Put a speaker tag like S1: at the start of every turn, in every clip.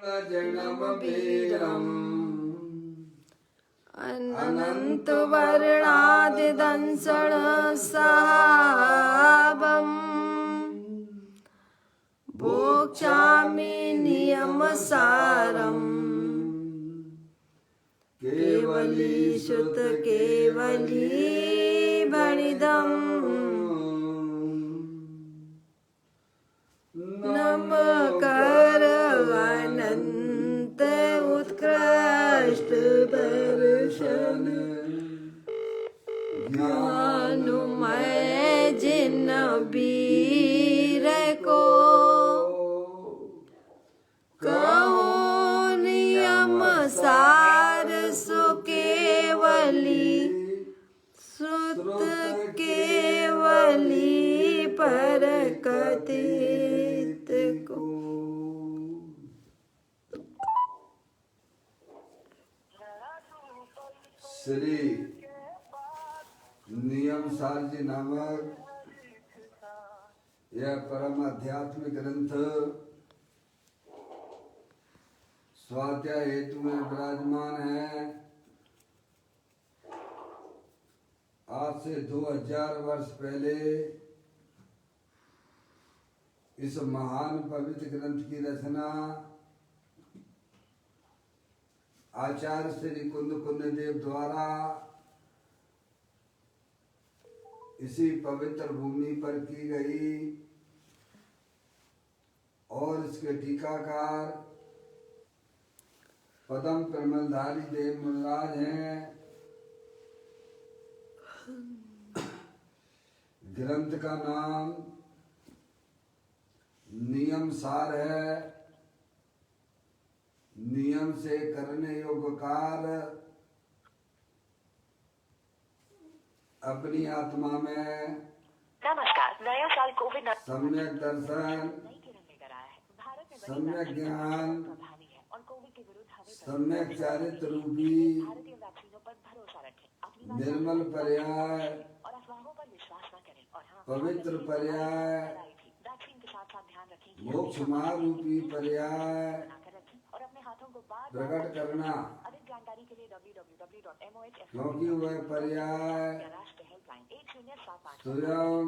S1: जन्म वीरम्
S2: अनंत वर्णादिदंसण साहाबम् भोक्ष्यामि नियमसारम् केवली श्रुत केवली भणिदम् नमकर अनंत उत्कृष्ट दर्शन ज्ञानमय जिन वीर को कहो नियम सार सो केवली श्रुत केवली पर कथित को।
S1: श्री नियम सार जी नामक यह परम आध्यात्मिक ग्रंथ स्वाध्याय हेतु में विराजमान है। आज से 2000 वर्ष पहले इस महान पवित्र ग्रंथ की रचना आचार्य श्री कुंद देव द्वारा इसी पवित्र भूमि पर की गई और इसके टीकाकार पदम कमलधारी देव मुनिराज हैं। ग्रंथ का नाम नियम सार है। नियम से करने योग्य कार्य अपनी आत्मा में
S3: नमस्कार। नया साल कोविड
S1: सम्यक दर्शन, सम्यक ज्ञान, सम्यक चारित्र रूपी निर्मल पर्याय, पवित्र पर्याय, मोक्ष मार्ग रूपी पर्याय प्रकट करना, क्योंकि वह पर्याय स्वयं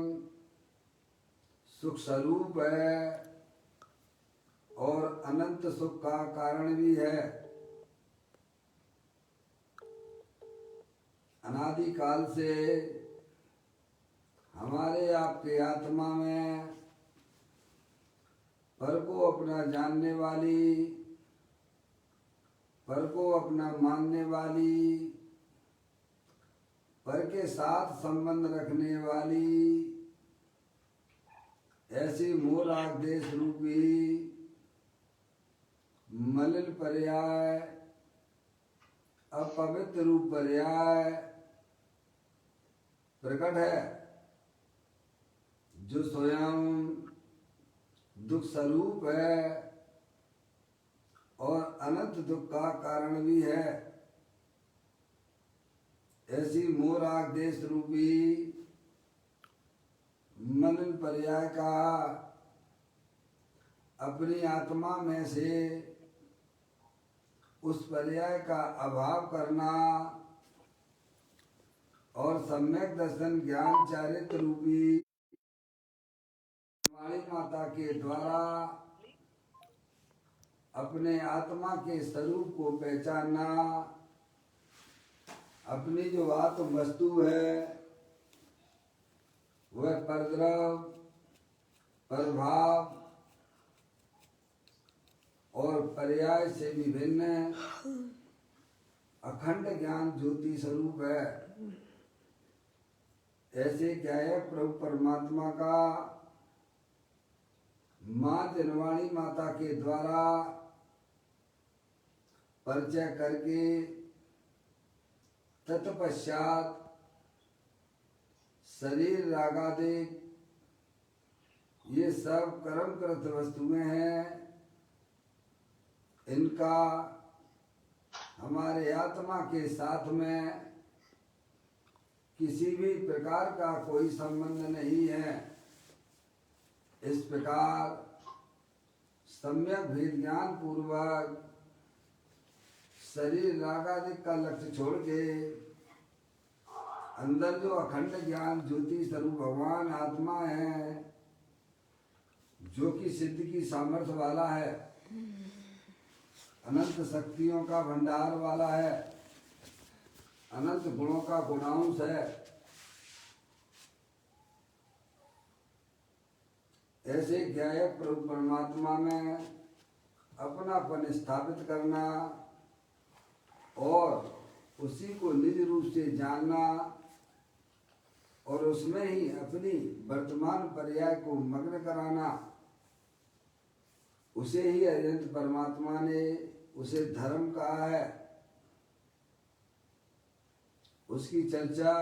S1: सुख स्वरूप है और अनंत सुख का कारण भी है। अनादि काल से हमारे आपके आत्मा में पर को अपना जानने वाली, पर को अपना मानने वाली, पर के साथ संबंध रखने वाली ऐसी मोराग देश रूपी मलिन पर्याय, अपवित्र रूप पर्याय प्रकट है, जो स्वयं दुख स्वरूप है और अनंत दुख का कारण भी है। ऐसी मोराग देश रूपी मलिन पर्याय का अपनी आत्मा में से उस पर्याय का अभाव करना और सम्यक दर्शन ज्ञान चारित्र रूपी वाणी माता के द्वारा अपने आत्मा के स्वरूप को पहचानना, अपनी जो आत्म वस्तु है वह परद्रव, प्रभाव और पर्याय से विभिन्न अखंड ज्ञान ज्योति स्वरूप है। ऐसे क्या है, प्रभु परमात्मा का माँ जनवाणी माता के द्वारा परिचय करके तत्पश्चात शरीर रागादिक ये सब कर्मकृत वस्तुएं हैं, इनका हमारे आत्मा के साथ में किसी भी प्रकार का कोई संबंध नहीं है। इस प्रकार सम्यक भेद ज्ञान पूर्वक शरीर रागादिक का लक्ष्य छोड़ के अंदर जो अखंड ज्ञान ज्योति स्वरूप भगवान आत्मा है, जो कि सिद्ध की सामर्थ्य वाला है, अनंत शक्तियों का भंडार वाला है, अनंत गुणों का गुणांश है, ऐसे ज्ञायक प्रभु परमात्मा में अपनापन स्थापित करना और उसी को निज रूप से जानना और उसमें ही अपनी वर्तमान पर्याय को मग्न कराना, उसे ही अनंत परमात्मा ने उसे धर्म कहा है। उसकी चर्चा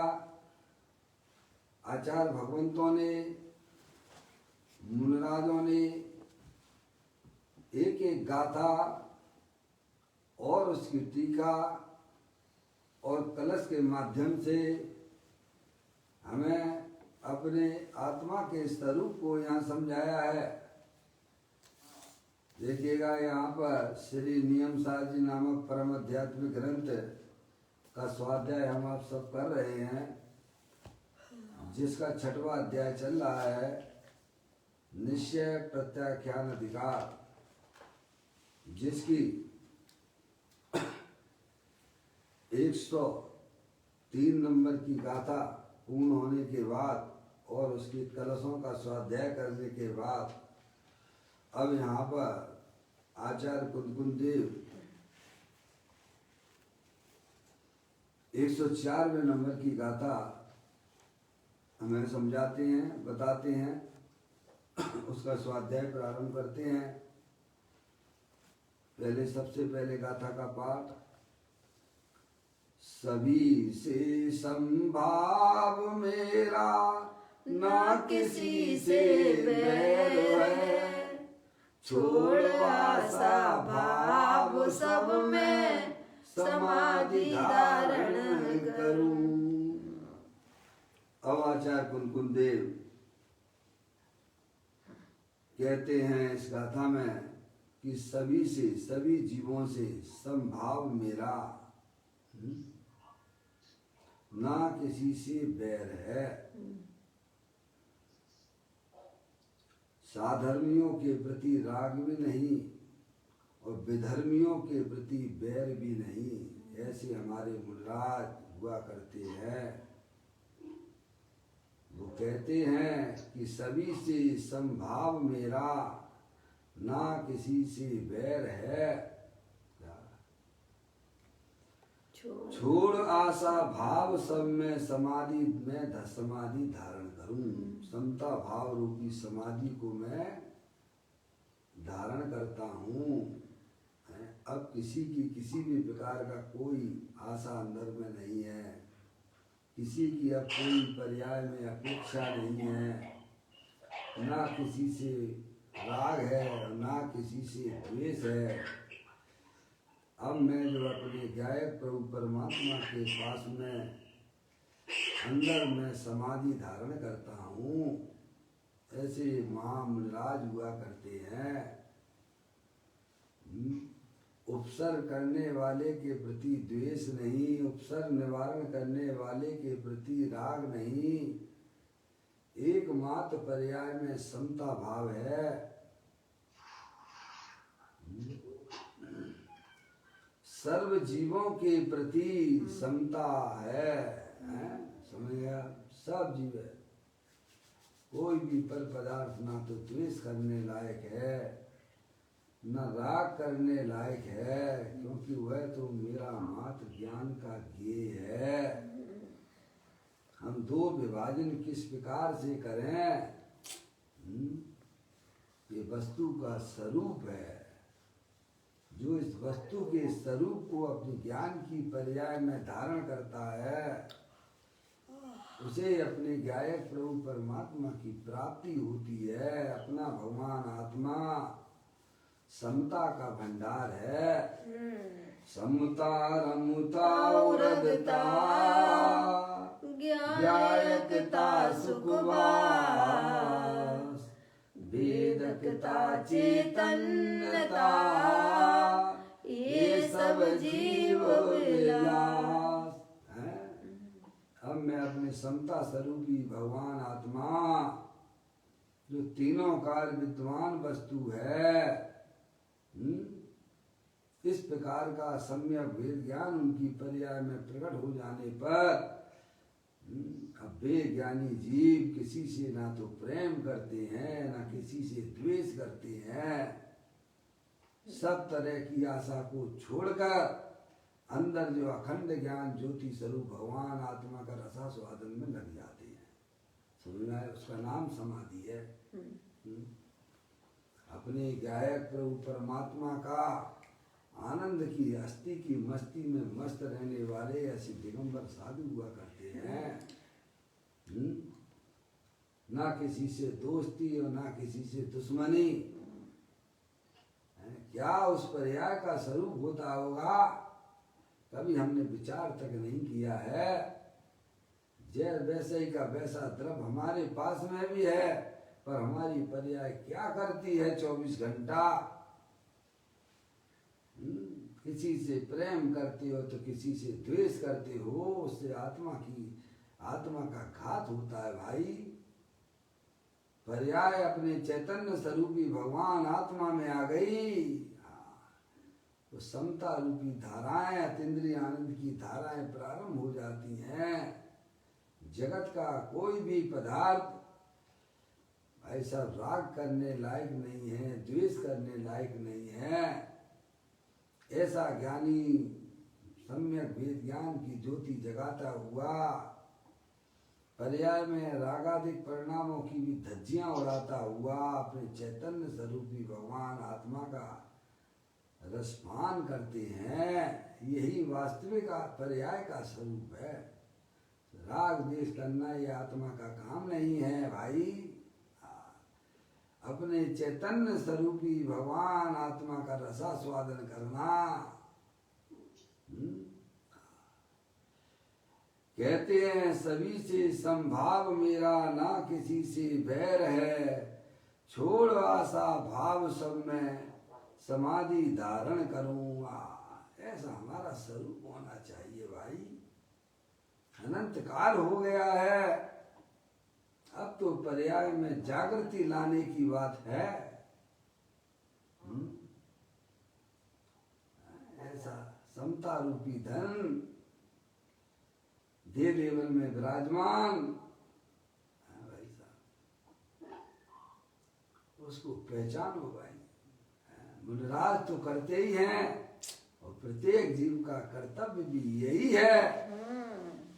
S1: आचार्य भगवंतों ने, मुनिराजों ने एक एक गाथा और उसकी टीका और कलश के माध्यम से हमें अपने आत्मा के स्वरूप को यहाँ समझाया है। देखिएगा यहाँ पर श्री नियम सार जी नामक परम आध्यात्मिक ग्रंथ का स्वाध्याय हम आप सब कर रहे हैं, जिसका 6वां अध्याय चल रहा है, निश्चय प्रत्याख्यान अधिकार, जिसकी 103 नंबर की गाथा पूर्ण होने के बाद और उसके कलशों का स्वाध्याय करने के बाद अब यहाँ पर आचार्य कुंदकुंद देव 104वें नंबर की गाथा हमें समझाते हैं, बताते हैं, उसका स्वाध्याय प्रारंभ करते हैं। पहले सबसे पहले गाथा का पाठ, सभी से संभाव मेरा ना किसी से बैर है, छोड़ आशा भाव सब में समाधि धारण करूं। अब आचार्य कुंदकुंद देव कहते हैं इस गाथा में कि सभी से, सभी जीवों से संभाव मेरा, ना किसी से बैर है, साधर्मियों के प्रति राग भी नहीं और विधर्मियों के प्रति बैर भी नहीं। ऐसे हमारे मुनिराज हुआ करते हैं। वो कहते हैं कि सभी से संभाव मेरा, ना किसी से बैर है, छोड़ आशा भाव सब में समाधि में समाधि धारण करूं। समता भाव रूपी समाधि को मैं धारण करता हूँ। अब किसी की किसी भी प्रकार का कोई आशा अंदर में नहीं है, किसी की अब कोई पर्याय में अपेक्षा नहीं है, ना किसी से राग है ना किसी से द्वेष है। अब मैं जो अपने गायक प्रभु परमात्मा के पास में अंदर में समाधि धारण करता हूँ। ऐसे महामुनिराज हुआ करते हैं। उपसर्ग करने वाले के प्रति द्वेष नहीं, उपसर्ग निवारण करने वाले के प्रति राग नहीं, एकमात्र पर्याय में समता भाव है। सर्व जीवों के प्रति समता है, समझ गया? सब जीव है, कोई भी पर पदार्थ ना तो द्वेष करने लायक है न राग करने लायक है, क्योंकि वह तो मेरा मात्र ज्ञान का ज्ञेय है। हम दो विभाजन किस प्रकार से करें? ये वस्तु का स्वरूप है। जो इस वस्तु के स्वरूप को अपने ज्ञान की पर्याय में धारण करता है, उसे अपने गायक प्रभु परमात्मा की प्राप्ति होती है। अपना भगवान आत्मा समता का भंडार है। समता रमुता उरगता ज्ञायकता सुखवास, वेद
S2: सकता चेतनता, ये सब जीव विलास।
S1: अब मैं अपने समता स्वरूपी भगवान आत्मा, जो तीनों काल विद्वान वस्तु है, इस प्रकार का सम्यक वेद ज्ञान उनकी पर्याय में प्रकट हो जाने पर अब वे ज्ञानी जीव किसी से ना तो प्रेम करते हैं, ना किसी से द्वेष करते हैं। सब तरह की आशा को छोड़कर अंदर जो अखंड ज्ञान ज्योति स्वरूप भगवान आत्मा का रसास्वादन में लग जाते हैं। समझना है, उसका नाम समाधि है। अपने गायक प्रभु परमात्मा का आनंद की अस्थि की मस्ती में मस्त रहने वाले ऐसे दिगंबर साधु हुआ करते हैं। ना किसी से दोस्ती और ना किसी से दुश्मनी। क्या उस पर्याय का स्वरूप होता होगा, कभी हमने विचार तक नहीं किया है। जैसे वैसे ही का वैसा द्रव हमारे पास में भी है, पर हमारी पर्याय क्या करती है 24 घंटा। किसी से प्रेम करते हो तो किसी से द्वेष करते हो, उससे आत्मा का घात होता है भाई। पर्याय अपने चैतन्य स्वरूपी भगवान आत्मा में आ गई, तो समता रूपी धाराएं, अतीन्द्रिय आनंद की धाराएं प्रारंभ हो जाती हैं। जगत का कोई भी पदार्थ ऐसा राग करने लायक नहीं है, द्वेष करने लायक नहीं है। ऐसा ज्ञानी सम्यक वेद ज्ञान की ज्योति जगाता हुआ पर्याय में रागादिक परिणामों की भी धज्जियां उड़ाता हुआ अपने चैतन्य स्वरूपी भगवान आत्मा का रसपान करते हैं। यही वास्तविक पर्याय का स्वरूप है। राग द्वेष करना ये आत्मा का काम नहीं है भाई। अपने चैतन्य स्वरूपी भगवान आत्मा का रसास्वादन करना। कहते हैं सभी से संभाव मेरा, ना किसी से बैर है। छोड़ आशा भाव सब में समाधि धारण करूंगा। ऐसा हमारा स्वरूप होना चाहिए भाई। अनंत काल हो गया है, अब तो पर्याय में जागृति लाने की बात है। ऐसा समता रूपी धन देव लेवल में विराजमान, भाई साहब उसको पहचानो भाई। मुनिराज तो करते ही हैं, और प्रत्येक जीव का कर्तव्य भी यही है,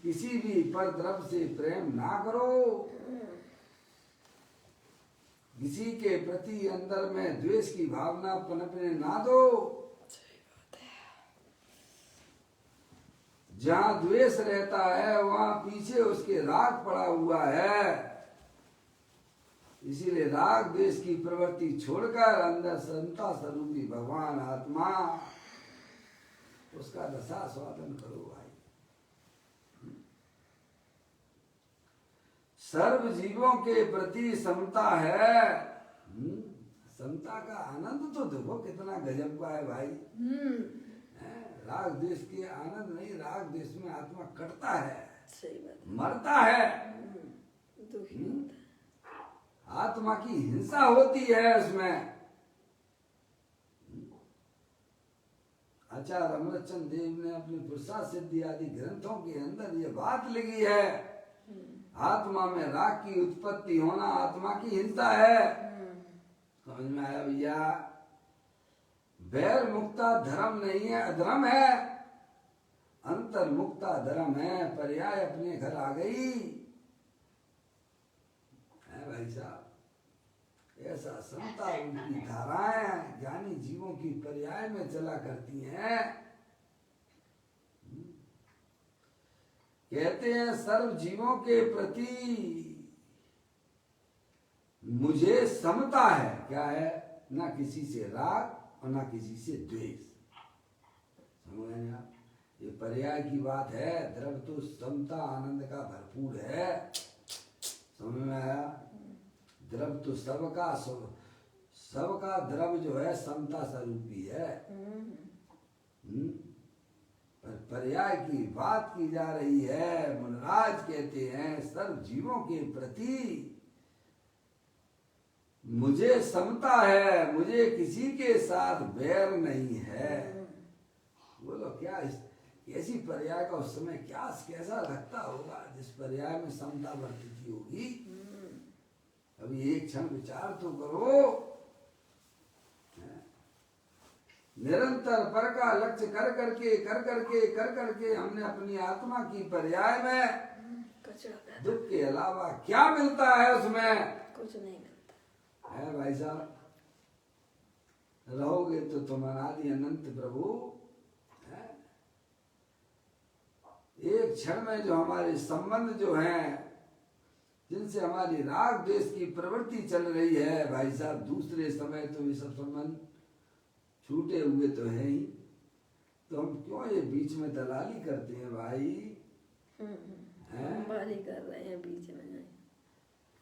S1: किसी भी पर द्रव्य से प्रेम ना करो, किसी के प्रति अंदर में द्वेष की भावना पनपने ना दो। जहां द्वेष रहता है वहां पीछे उसके राग पड़ा हुआ है। इसीलिए राग द्वेष की प्रवृत्ति छोड़कर अंदर समता स्वरूपी भगवान आत्मा, उसका रसास्वादन करो भाई। सर्व जीवों के प्रति समता है। समता का आनंद तो देखो कितना गजब का है भाई। राग द्वेष के आनंद नहीं, राग द्वेष में आत्मा कटता है,
S2: सही बात,
S1: मरता है,
S2: दुखी होता है।
S1: आत्मा की हिंसा होती है उसमें। आचार्य अमृतचंद देव ने अपने पुरुषार्थ सिद्धि आदि ग्रंथों के अंदर ये बात लिखी है, आत्मा में राग की उत्पत्ति होना आत्मा की हिंसा है। समझ में आया भैया? बैर मुक्ता धर्म नहीं है, अधर्म है। अंतर मुक्ता धर्म है। पर्याय अपने घर आ गई है भाई साहब। ऐसा समता उनकी धाराएं ज्ञानी जीवों की पर्याय में चला करती हैं। कहते हैं सर्व जीवों के प्रति मुझे समता है। क्या है? ना किसी से राग और ना किसी से द्वेष। समझ रहे हैं आप? ये पर्याय की बात है। द्रव्य तो समता आनंद का भरपूर है। समझ में आया? द्रव्य तो सबका सबका द्रव्य जो है समता स्वरूपी है। पर पर्याय की बात की जा रही है। मुनराज कहते हैं सर्व जीवों के प्रति मुझे समता है, मुझे किसी के साथ बैर नहीं है। बोलो क्या ऐसी पर्याय का उस समय क्या कैसा लगता होगा जिस पर्याय में समता वर्तित होगी। अभी एक क्षण विचार तो करो। निरंतर पर का लक्ष्य कर करके हमने अपनी आत्मा की पर्याय में दुख के अलावा क्या मिलता है उसमें?
S2: कुछ नहीं मिलता
S1: है भाई साहब। रहोगे तो तुम अनादि अनंत प्रभु है। एक क्षण में जो हमारे संबंध जो हैं, जिनसे हमारी राग द्वेष की प्रवृत्ति चल रही है भाई साहब, दूसरे समय तो ये सब संबंध छूटे हुए तो है ही। तो हम क्यों ये बीच में दलाली करते हैं भाई?
S2: दलाली कर रहे हैं बीच में।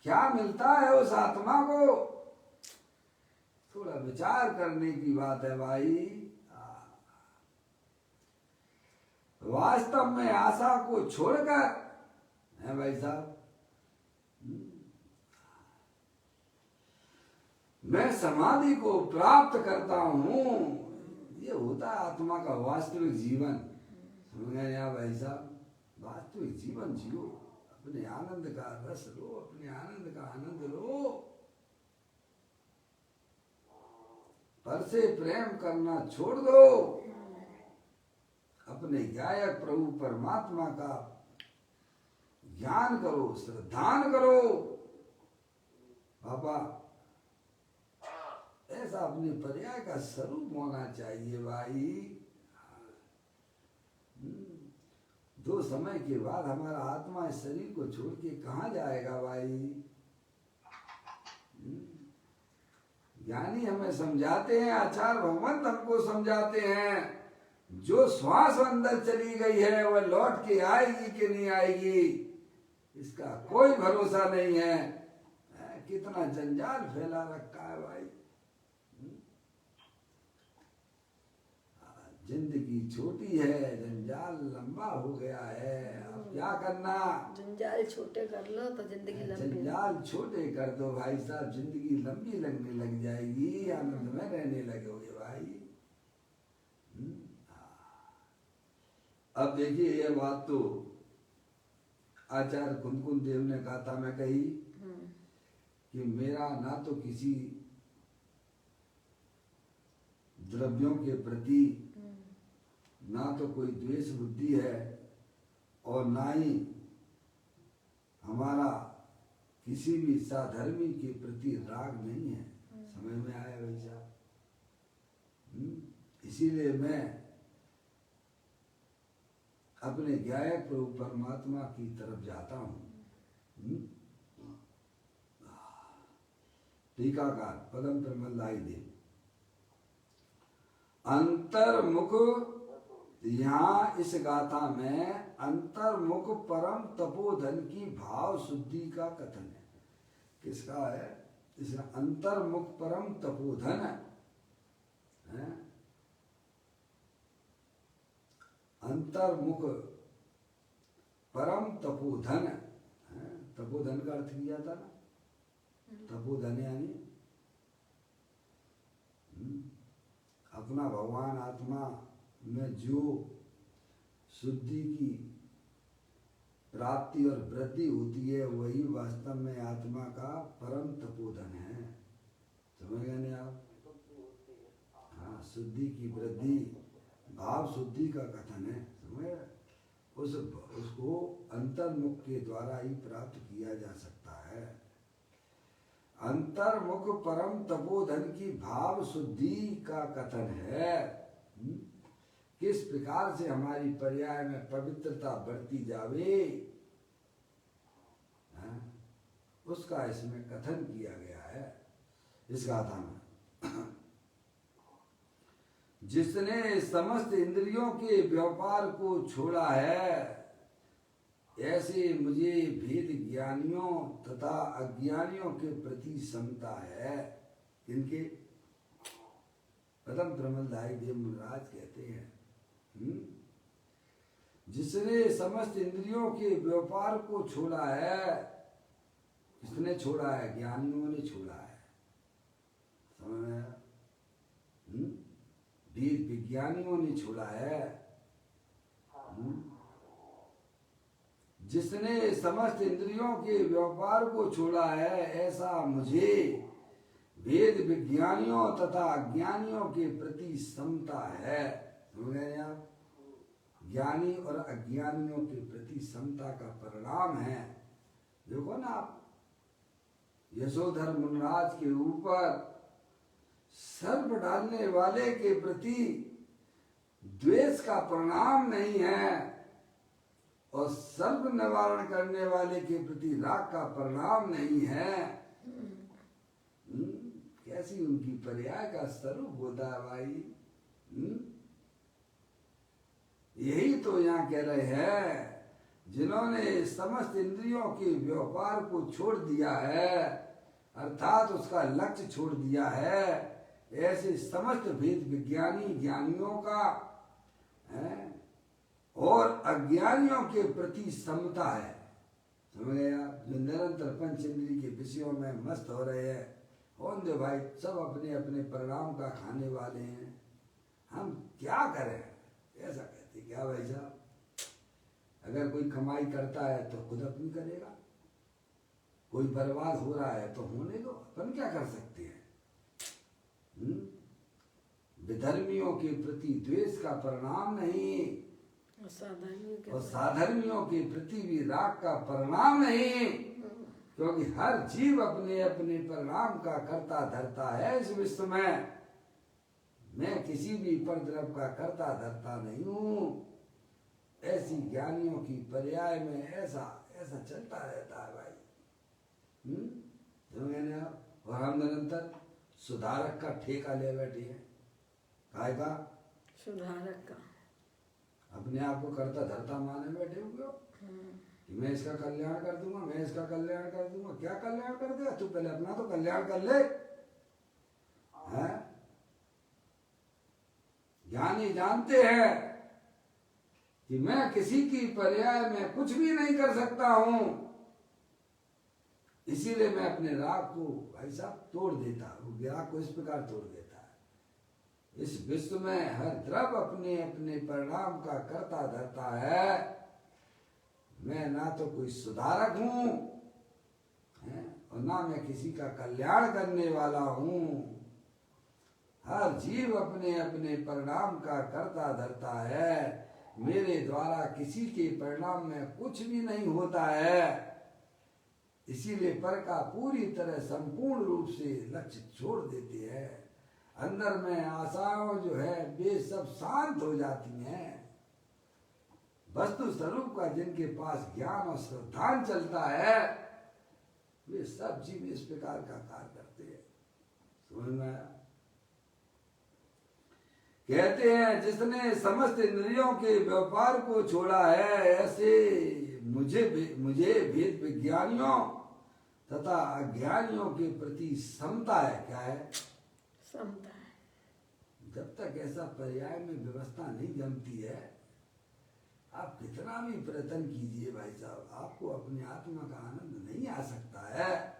S1: क्या मिलता है उस आत्मा को? थोड़ा विचार करने की बात है भाई। वास्तव में आशा को छोड़कर है भाई साहब, मैं समाधि को प्राप्त करता हूँ। ये होता है आत्मा का वास्तविक जीवन। समझ गए आप भाई साहब? वास्तविक जीवन जियो, अपने आनंद का रस लो, अपने आनंद का आनंद लो। पर से प्रेम करना छोड़ दो। अपने गायक प्रभु परमात्मा का ज्ञान करो, श्रद्धान करो। बाबा ऐसा अपने पर्याय का स्वरूप होना चाहिए भाई। दो समय के बाद हमारा आत्मा इस शरीर को छोड़ के कहाँ जाएगा भाई? ज्ञानी हमें समझाते हैं, आचार्य भगवंत हमको समझाते हैं, जो श्वास अंदर चली गई है वह लौट के आएगी कि नहीं आएगी इसका कोई भरोसा नहीं है। कितना जंजाल फैला रखा है भाई। जिंदगी छोटी है, जंजाल लंबा हो गया है। अब क्या करना?
S2: जंजाल छोटे कर लो तो जिंदगी लंबी।
S1: जंजाल छोटे कर दो भाई साहब, जिंदगी लंबी लगने लग जाएगी, आनंद में रहने लगोगे भाई। अब देखिए ये बात तो आचार्य कुंदकुंद देव ने कहा था, मैं कही कि मेरा ना तो किसी द्रव्यों के प्रति ना तो कोई द्वेष बुद्धि है और ना ही हमारा किसी भी साधर्मी के प्रति राग नहीं है। समझ में आया भाई साहब? इसीलिए मैं अपने गायक प्रभु परमात्मा की तरफ जाता हूँ। टीकाकार पदम प्रमल्लाई देव अंतर्मुख, यहाँ इस गाथा में अंतर्मुख परम तपोधन की भाव शुद्धि का कथन है। किसका है? इसमें अंतर्मुख परम तपोधन है। अंतर्मुख परम तपोधन है। तपोधन का अर्थ किया था ना, तपोधन यानी अपना भगवान आत्मा में जो शुद्धि की प्राप्ति और वृद्धि होती है वही वास्तव में आत्मा का परम तपोधन है। समझ गए नहीं आप? हाँ, शुद्धि की वृद्धि भाव शुद्धि का कथन है। समझ? उसको अंतर्मुख के द्वारा ही प्राप्त किया जा सकता है। अंतर्मुख परम तपोधन की भाव शुद्धि का कथन है। किस प्रकार से हमारी पर्याय में पवित्रता बढ़ती जावे, उसका इसमें कथन किया गया है इस गाथा में। जिसने समस्त इंद्रियों के व्यापार को छोड़ा है, ऐसे मुझे भेद ज्ञानियों तथा अज्ञानियों के प्रति समता है। इनके परम प्रमलदायी देव मुनिराज कहते हैं, जिसने समस्त इंद्रियों के व्यापार को छोड़ा है, किसने छोड़ा है? ज्ञानियों ने छोड़ा है। समझ में आया? वेद विज्ञानियों ने छोड़ा है। जिसने समस्त इंद्रियों के व्यापार को छोड़ा है, ऐसा मुझे वेद विज्ञानियों तथा अज्ञानियों के प्रति समता है। समझ गए आप? ज्ञानी और अज्ञानियों के प्रति समता का परिणाम है। देखो ना आप, यशोधर मुनिराज के ऊपर सर्प डालने वाले के प्रति द्वेष का परिणाम नहीं है, और सर्प निवारण करने वाले के प्रति राग का परिणाम नहीं है। कैसी उनकी पर्याय का स्वरूप होता है भाई। यही तो यहाँ कह रहे हैं, जिन्होंने समस्त इंद्रियों के व्यापार को छोड़ दिया है, अर्थात उसका लक्ष्य छोड़ दिया है, ऐसे समस्त वेद विज्ञानी ज्ञानियों का और अज्ञानियों के प्रति समता है। समझ गए आप? जो निरंतर पंच इंद्रिय के विषयों में मस्त हो रहे हैं, कौन दे भाई, सब अपने अपने परिणाम का खाने वाले हैं। हम क्या करें? ऐसा कहते क्या भाई साहब? अगर कोई कमाई करता है तो खुद अपनी करेगा, कोई बर्बाद हो रहा है तो होने दो, अपन क्या कर सकते हैं? विधर्मियों के प्रति द्वेष का परिणाम नहीं, और साधर्मियों के प्रति भी राग का परिणाम नहीं, क्योंकि हर जीव अपने अपने परिणाम का कर्ता धरता है इस विश्व में। मैं किसी भी परद्रव्य का कर्ता धरता नहीं हूँ। ऐसी ज्ञानियों की पर्याय में ऐसा ऐसा चलता रहता है भाई। समझे आप? और हम निरंतर सुधारक का ठेका ले बैठे हैं। काय का?
S2: सुधारक का।
S1: अपने आप को कर्ता धरता माने बैठे हुए हो कि मैं इसका कल्याण कर दूंगा, मैं इसका कल्याण कर दूंगा। क्या कल्याण कर देगा तू? पहले अपना तो कल्याण कर ले। हैं? ज्ञानी जानते हैं कि मैं किसी की पर्याय में कुछ भी नहीं कर सकता हूं, इसीलिए मैं अपने राग को भाई साहब तोड़ देता हूं। राग को इस प्रकार तोड़ देता है, इस विश्व में हर द्रव्य अपने अपने परिणाम का कर्ता धरता है। मैं ना तो कोई सुधारक हूं और ना मैं किसी का कल्याण करने वाला हूं। हर जीव अपने अपने परिणाम का कर्ता धरता है। मेरे द्वारा किसी के परिणाम में कुछ भी नहीं होता है, इसीलिए पर का पूरी तरह संपूर्ण रूप से लक्ष्य छोड़ देते हैं। अंदर में आशाओं जो है वे सब शांत हो जाती हैं। वस्तु स्वरूप का जिनके पास ज्ञान और श्रद्धान चलता है, वे सब जीव इस प्रकार का कार्य करते हैं। समझ में आया? कहते हैं जिसने समस्त इंद्रियों के व्यापार को छोड़ा है, ऐसे मुझे वेद विज्ञानियों तथा अज्ञानियों के प्रति समता है। क्या है?
S2: समता है।
S1: जब तक ऐसा पर्याय में व्यवस्था नहीं जमती है, आप कितना भी प्रयत्न कीजिए भाई साहब, आपको अपनी आत्मा का आनंद नहीं आ सकता है।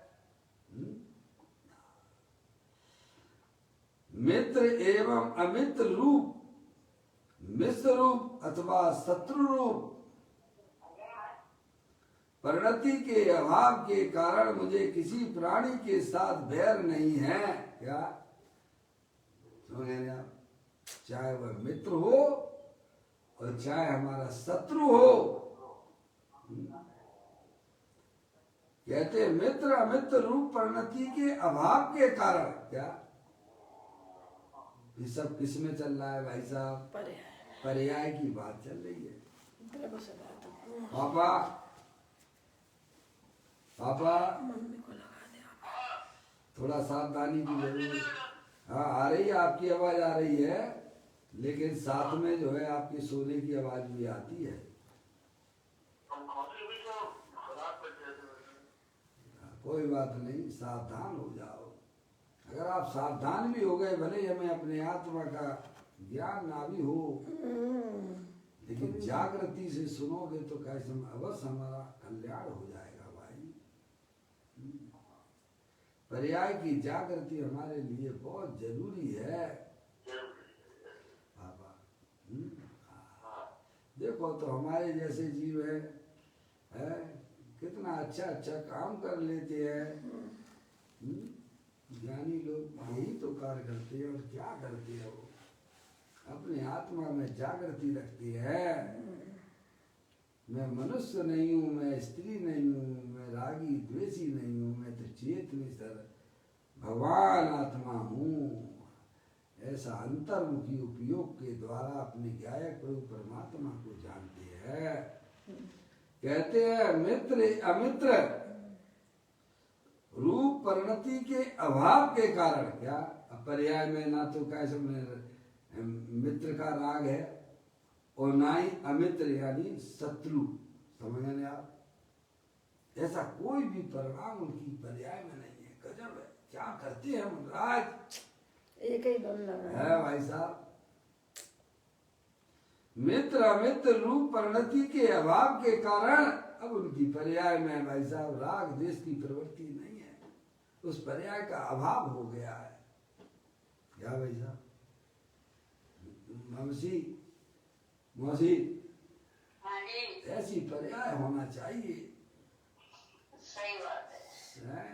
S1: मित्र एवं अमित्र रूप, मिश्र रूप अथवा शत्रु रूप परिणति के अभाव के कारण मुझे किसी प्राणी के साथ बैर नहीं है। क्या समझे आप? चाहे वह मित्र हो और चाहे हमारा शत्रु हो। कहते मित्र अमित्र रूप परिणति के अभाव के कारण। क्या ये सब किस में चल रहा है भाई साहब? पर्याय की बात चल रही है। पापा पापा
S2: मम्मी को लगा दे आप।
S1: थोड़ा सावधानी की जरूरत। हाँ आ रही है, आपकी आवाज आ रही है, लेकिन साथ में जो है आपकी सोने की आवाज भी आती है। कोई बात नहीं, सावधान हो जाओ। अगर आप सावधान भी हो गए, भले ही हमें अपने आत्मा का ज्ञान ना भी हो, लेकिन जागृति से सुनोगे तो कैसे अवश्य हमारा कल्याण हो जाएगा भाई। पर्याय की जागृति हमारे लिए बहुत जरूरी है बाबा। देखो तो हमारे जैसे जीव है कितना अच्छा अच्छा काम कर लेते हैं। ज्ञानी लोग यही तो कार्य करते हैं, और क्या करते हैं वो अपने आत्मा में जागृति रखती है। मैं मनुष्य नहीं हूँ, मैं स्त्री नहीं हूँ, मैं रागी द्वेषी नहीं हूँ, मैं तो चेतनी सर भगवान आत्मा हूँ। ऐसा अंतर्मुखी उपयोग के द्वारा अपने गायक प्रभु परमात्मा को जानते हैं। कहते हैं मित्र अमित्र रूप परिणति के अभाव के कारण, क्या पर्याय में ना तो कैसे मित्र का राग है और ना ही अमित्र यानी शत्रु, समझ गए आप। ऐसा कोई भी परिणाम उनकी पर्याय में नहीं है। गजब है, क्या करते हैं मुनराज,
S2: एक ही दम लगा
S1: है भाई साहब। मित्र अमित्र रूप परिणति के अभाव के कारण अब उनकी पर्याय में भाई साहब राग द्वेष की प्रवृत्ति नहीं है, उस पर्याय का अभाव हो गया है। क्या भाई साहब, मौसी मौसी ऐसी पर्याय होना चाहिए।
S4: सही बात है।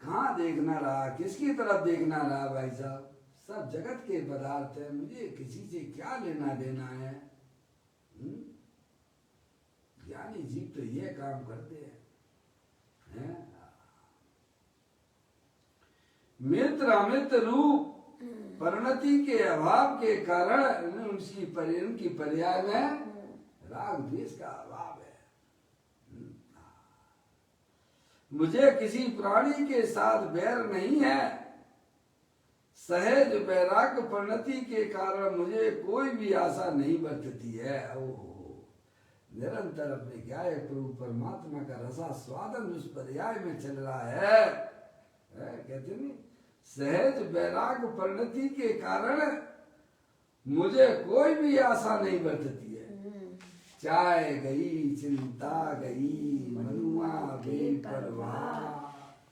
S1: कहाँ देखना रहा, किसकी तरफ देखना रहा भाई साहब। सब जगत के पदार्थ है, मुझे किसी से क्या लेना देना है। ज्ञानी जीव तो ये काम करते हैं। मित्र अमित्र रूप परिणति के अभाव के कारण उनकी पर्याय में राग द्वेष का अभाव है। मुझे किसी प्राणी के साथ बैर नहीं है। सहज वैराग्य परिणति के कारण मुझे कोई भी आशा नहीं बरतती है। निरंतर अपने गायक प्रभु परमात्मा का रसा स्वादन उस पर्याय में चल रहा है। कहते नहीं, सहज वैराग्य परिणति के कारण मुझे कोई भी आशा नहीं बरतती है। चाय गई चिंता गई मनुआ बेपरवाह,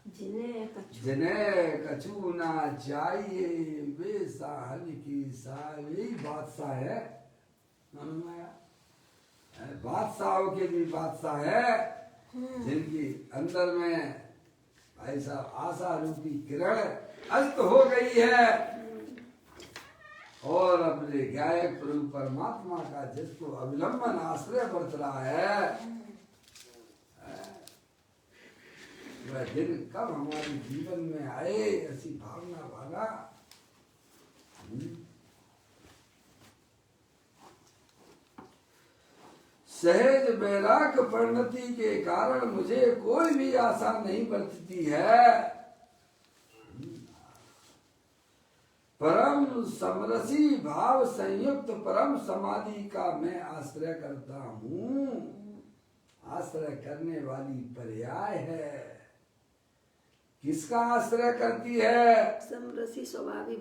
S1: जिन्हें कछु ना चाहिए वे साहल की साह। यही बादशाह है, बादशाहों के भी बादशाह है, जिनकी अंदर में भाई साहब आशा रूपी किरण अस्त हो गई है, और अपने गायक प्रभु परमात्मा का जिसको अविलंबन आश्रय बरत रहा है, वह दिन कब हमारे जीवन में आए, ऐसी भावना वाला। सहज वैराग्य परिणति के कारण मुझे कोई भी आशा नहीं बरतती है। परम समरसी भाव संयुक्त परम समाधि का मैं आश्रय करता हूँ। आश्रय करने वाली पर्याय है। किसका आश्रय करती है?
S2: समरसी स्वभावी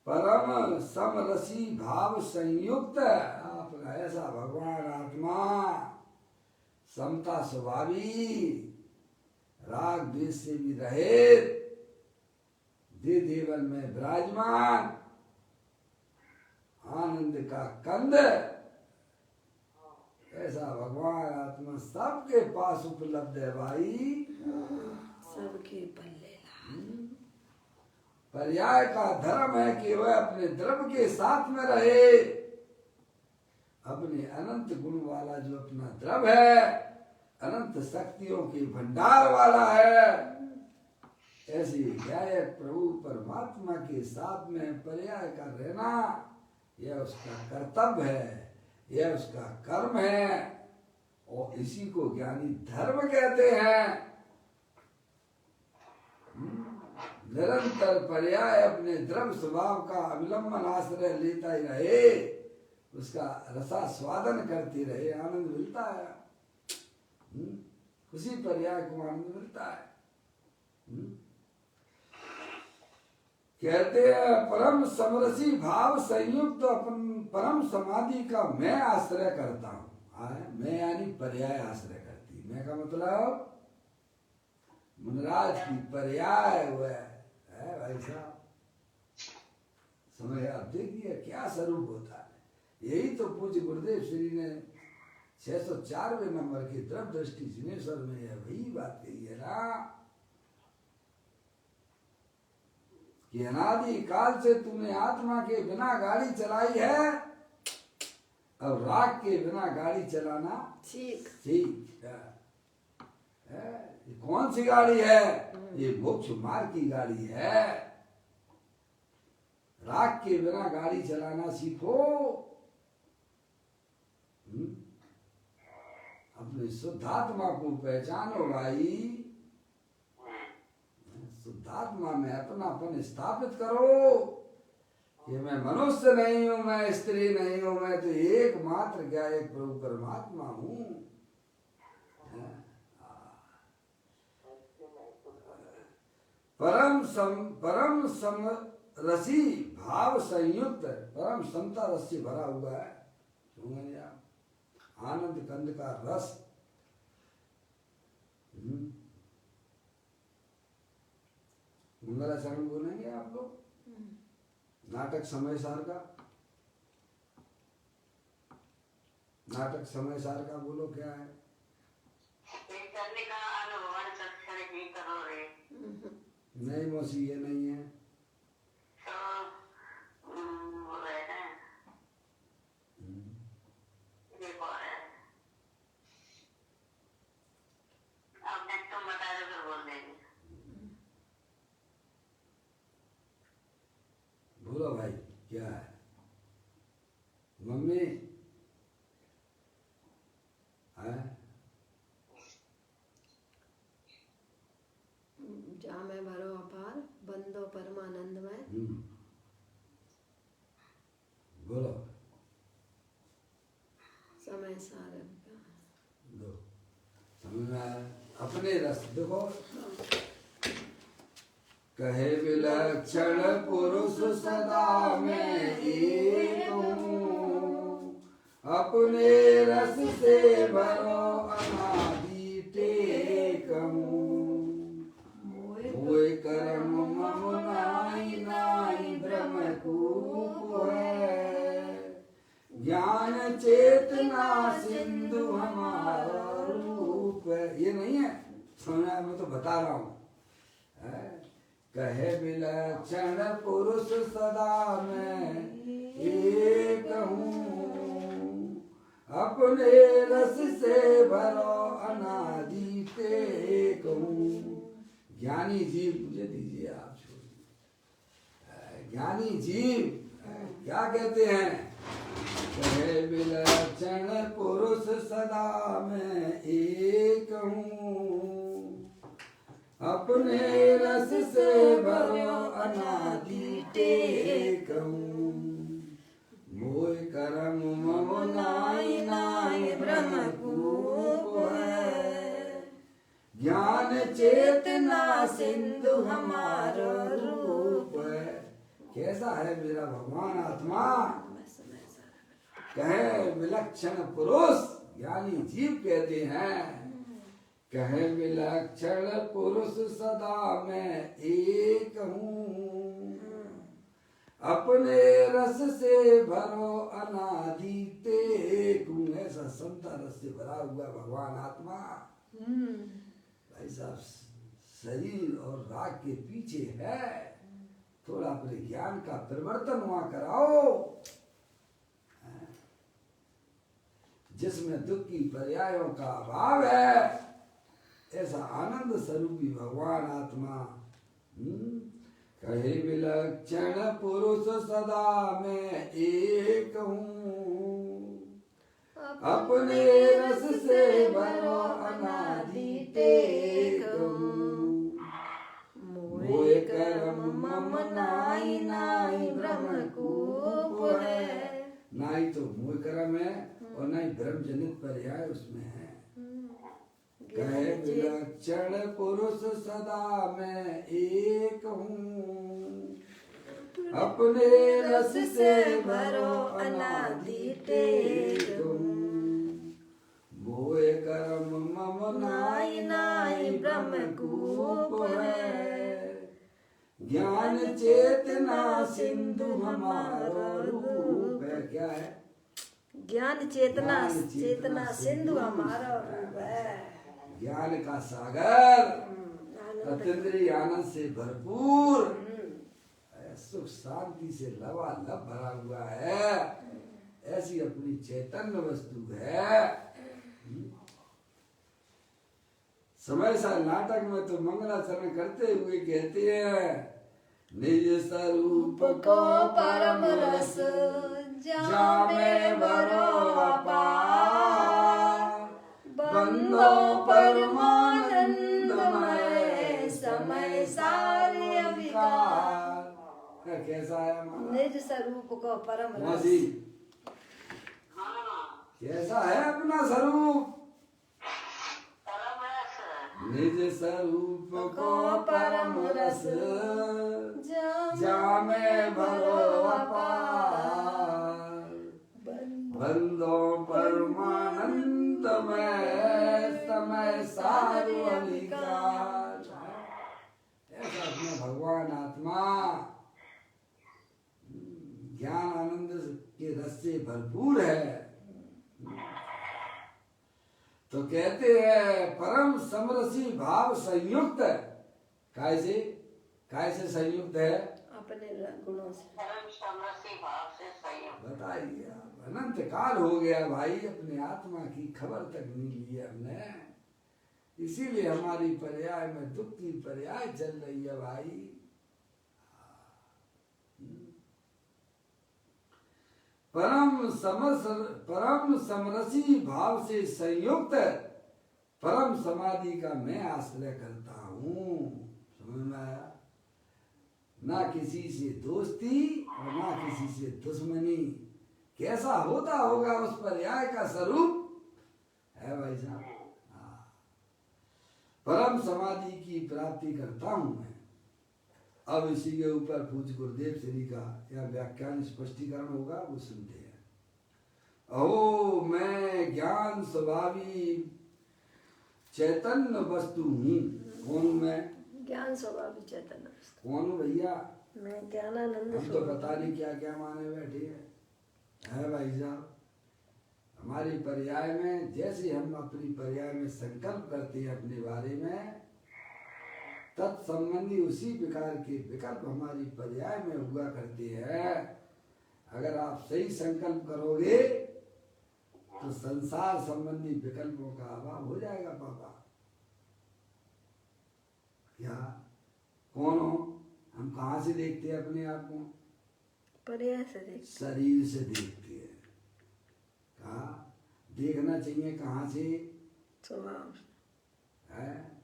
S1: परम समरसी भाव संयुक्त आपका ऐसा भगवान आत्मा, समता स्वभावी, राग द्वेष से भी रहित, दे देवन में विराजमान, आनंद का कंद, ऐसा भगवान आत्मा सबके पास उपलब्ध है भाई।
S2: सबके पल्ले
S1: पर्याय का धर्म है कि वह अपने द्रव्य के साथ में रहे। अपने अनंत गुण वाला जो अपना द्रव्य है, अनंत शक्तियों के भंडार वाला है, ऐसे गायक प्रभु परमात्मा के साथ में पर्याय का रहना, यह उसका कर्तव्य है, यह उसका कर्म है, और इसी को ज्ञानी धर्म कहते हैं। निरंतर पर्याय अपने द्रव्य स्वभाव का अविलंबन आश्रय लेता ही रहे, उसका रसा स्वादन करती रहे, आनंद मिलता है। उसी पर्याय को आनंद मिलता है। कहते हैं परम समरसी भाव संयुक्त अपन परम समाधि का मैं आश्रय करता हूँ। मैं यानी पर्याय आश्रय करती। मैं का मतलब मुनराज की पर्याय हुआ है भाई साहब। समय आप देखिए क्या स्वरूप होता है। यही तो पूज्य गुरुदेव श्री ने 604वें नंबर की द्रव दृष्टि जिनेश्वर में है वही बात कही है ना कि अनादि काल से तूने आत्मा के बिना गाड़ी चलाई है और राग के बिना गाड़ी चलाना
S2: ठीक
S1: है। ये कौन सी गाड़ी है? ये मोक्ष मार्ग की गाड़ी है। राग के बिना गाड़ी चलाना सीखो। अपने शुद्धात्मा को पहचानो भाई। शुद्धात्मा में अपनापन स्थापित करो कि मैं मनुष्य नहीं हूं, मैं स्त्री नहीं हूं, मैं तो एकमात्र क्या एक प्रभु परमात्मा हूं। परम सम रसी भाव संयुक्त परम समता रस से भरा हुआ है। सुनेंगे आप आनंद कंद का रस। मंगलाचरण बोलेंगे आप लोग। नाटक समय सार का बोलो क्या है? नहीं मौसी ये नहीं है। बोलो भाई क्या है? मम्मी है?
S2: जामे भरो अपार बंदो परमानंद में।
S1: बोलो
S2: समय सार का
S1: दो समझ में आया? अपने रस देखो। कहे विलक्षण पुरुष सदा मैं एक हूँ, अपने रस से भरो अनादि टेक हूँ। हुए कर्म मम नाई नाई भ्रम कूप है, ज्ञान चेतना सिंधु हमारा रूप है। ये नहीं है समझा? मैं तो बता रहा हूँ। कहे विलक्षण पुरुष सदा मैं एक हूँ, अपने रस से भरो अनादि टेक हूँ। ज्ञानी जीव मुझे दीजिए आप छोड़िए। ज्ञानी जीव क्या कहते हैं? कहे विलक्षण पुरुष सदा मैं एक हूँ, अपने रस से भरो अनादि टेक हूँ। मोह कर्म मम नाई नाई भ्रम कूप है, ज्ञान चेतना सिंधु हमारा रूप है। कैसा है मेरा भगवान आत्मा? कहे विलक्षण पुरुष यानी जीव कहते हैं। कहे विलक्षण पुरुष सदा मैं एक हूँ, अपने रस से भरो अनादि टेक हूँ। ऐसा समता रस से भरा हुआ भगवान आत्मा। भाई साहब शरीर और राग के पीछे है। थोड़ा अपने ज्ञान का परिवर्तन वहां कराओ जिसमें दुख की पर्यायों का अभाव है। ऐसा आनंद स्वरूपी भगवान आत्मा। कहे विलक्षण पुरुष सदा मैं एक हूँ, अपने रस से भरो अनादि टेक हूँ। मोह कर्म मम नाई नाई भ्रम कूप है। नाई तो मोह कर्म है और ना ही भ्रम जनित पर्याय उसमें है। कहे विलक्षण पुरुष सदा मैं एक हूँ, अपने रस से भरो अनादि टेक हूँ। मोहे कर्म मम नाई नाई ब्रह्म कूप है, ज्ञान चेतना सिंधु हमारा रूप है। क्या है?
S5: ज्ञान चेतना सिंधु हमारा रूप है।
S1: ज्ञान का सागर, अत्यंत आनंद से भरपूर, सुख शांति से लबालब भरा हुआ है, ऐसी अपनी चैतन्य वस्तु है। समय सा नाटक में तो मंगलाचरण करते हुए कहते हैं, निज स्वरूप को परम रस जामे भरो अपार, बंदो परमानंद में समय सारे विकार। कैसा है
S5: निज स्वरूप को परम रस।
S1: मौसी कैसा है अपना स्वरूप? निज स्वरूप को परम रस जामे भरो अपार, बंदो परमानंद में समय सारे विकार। ऐसा अपना भगवान आत्मा ज्ञान आनंद के रस से भरपूर है। तो कहते हैं परम समरसी भाव संयुक्त। कैसे संयुक्त है?
S5: अपने गुणों से।
S4: परम समरसी भाव से संयुक्त।
S1: बताइए, अनंत काल हो गया भाई, अपने आत्मा की खबर तक नहीं ली है हमने, इसीलिए हमारी पर्याय में दुख की पर्याय चल रही है भाई। परम समरसी भाव से संयुक्त परम समाधि का मैं आश्रय करता हूँ। समझ में आया? ना किसी से दोस्ती और ना किसी से दुश्मनी। कैसा होता होगा उस पर्याय का स्वरूप है भाई साहब। परम समाधि की प्राप्ति करता हूँ मैं। अब इसी के ऊपर पूज्य गुरुदेव श्री का या व्याख्यान स्पष्टीकरण होगा, वो सुनते हैं। अहो मैं ज्ञान स्वभावी चैतन्य वस्तु हूँ। कौन हूँ मैं?
S5: ज्ञान स्वभावी चैतन्य वस्तु।
S1: कौन हूँ भैया?
S5: मैं ज्ञानानंद।
S1: हम तो पता नहीं क्या क्या माने बैठे है भाई साहब। हमारी पर्याय में जैसे हम अपनी पर्याय में संकल्प करते हैं अपने बारे में, तत्संबंधी उसी प्रकार के विकल्प हमारी पर्याय में हुआ करते हैं। अगर आप सही संकल्प करोगे तो संसार संबंधी विकल्पों का अभाव हो जाएगा पापा। क्या कौन हो हम? कहाँ से देखते हैं अपने आप को?
S5: पर्याय से देखते।
S1: शरीर से देखते हैं। कहा देखना चाहिए कहाँ से?
S5: स्वभाव
S1: है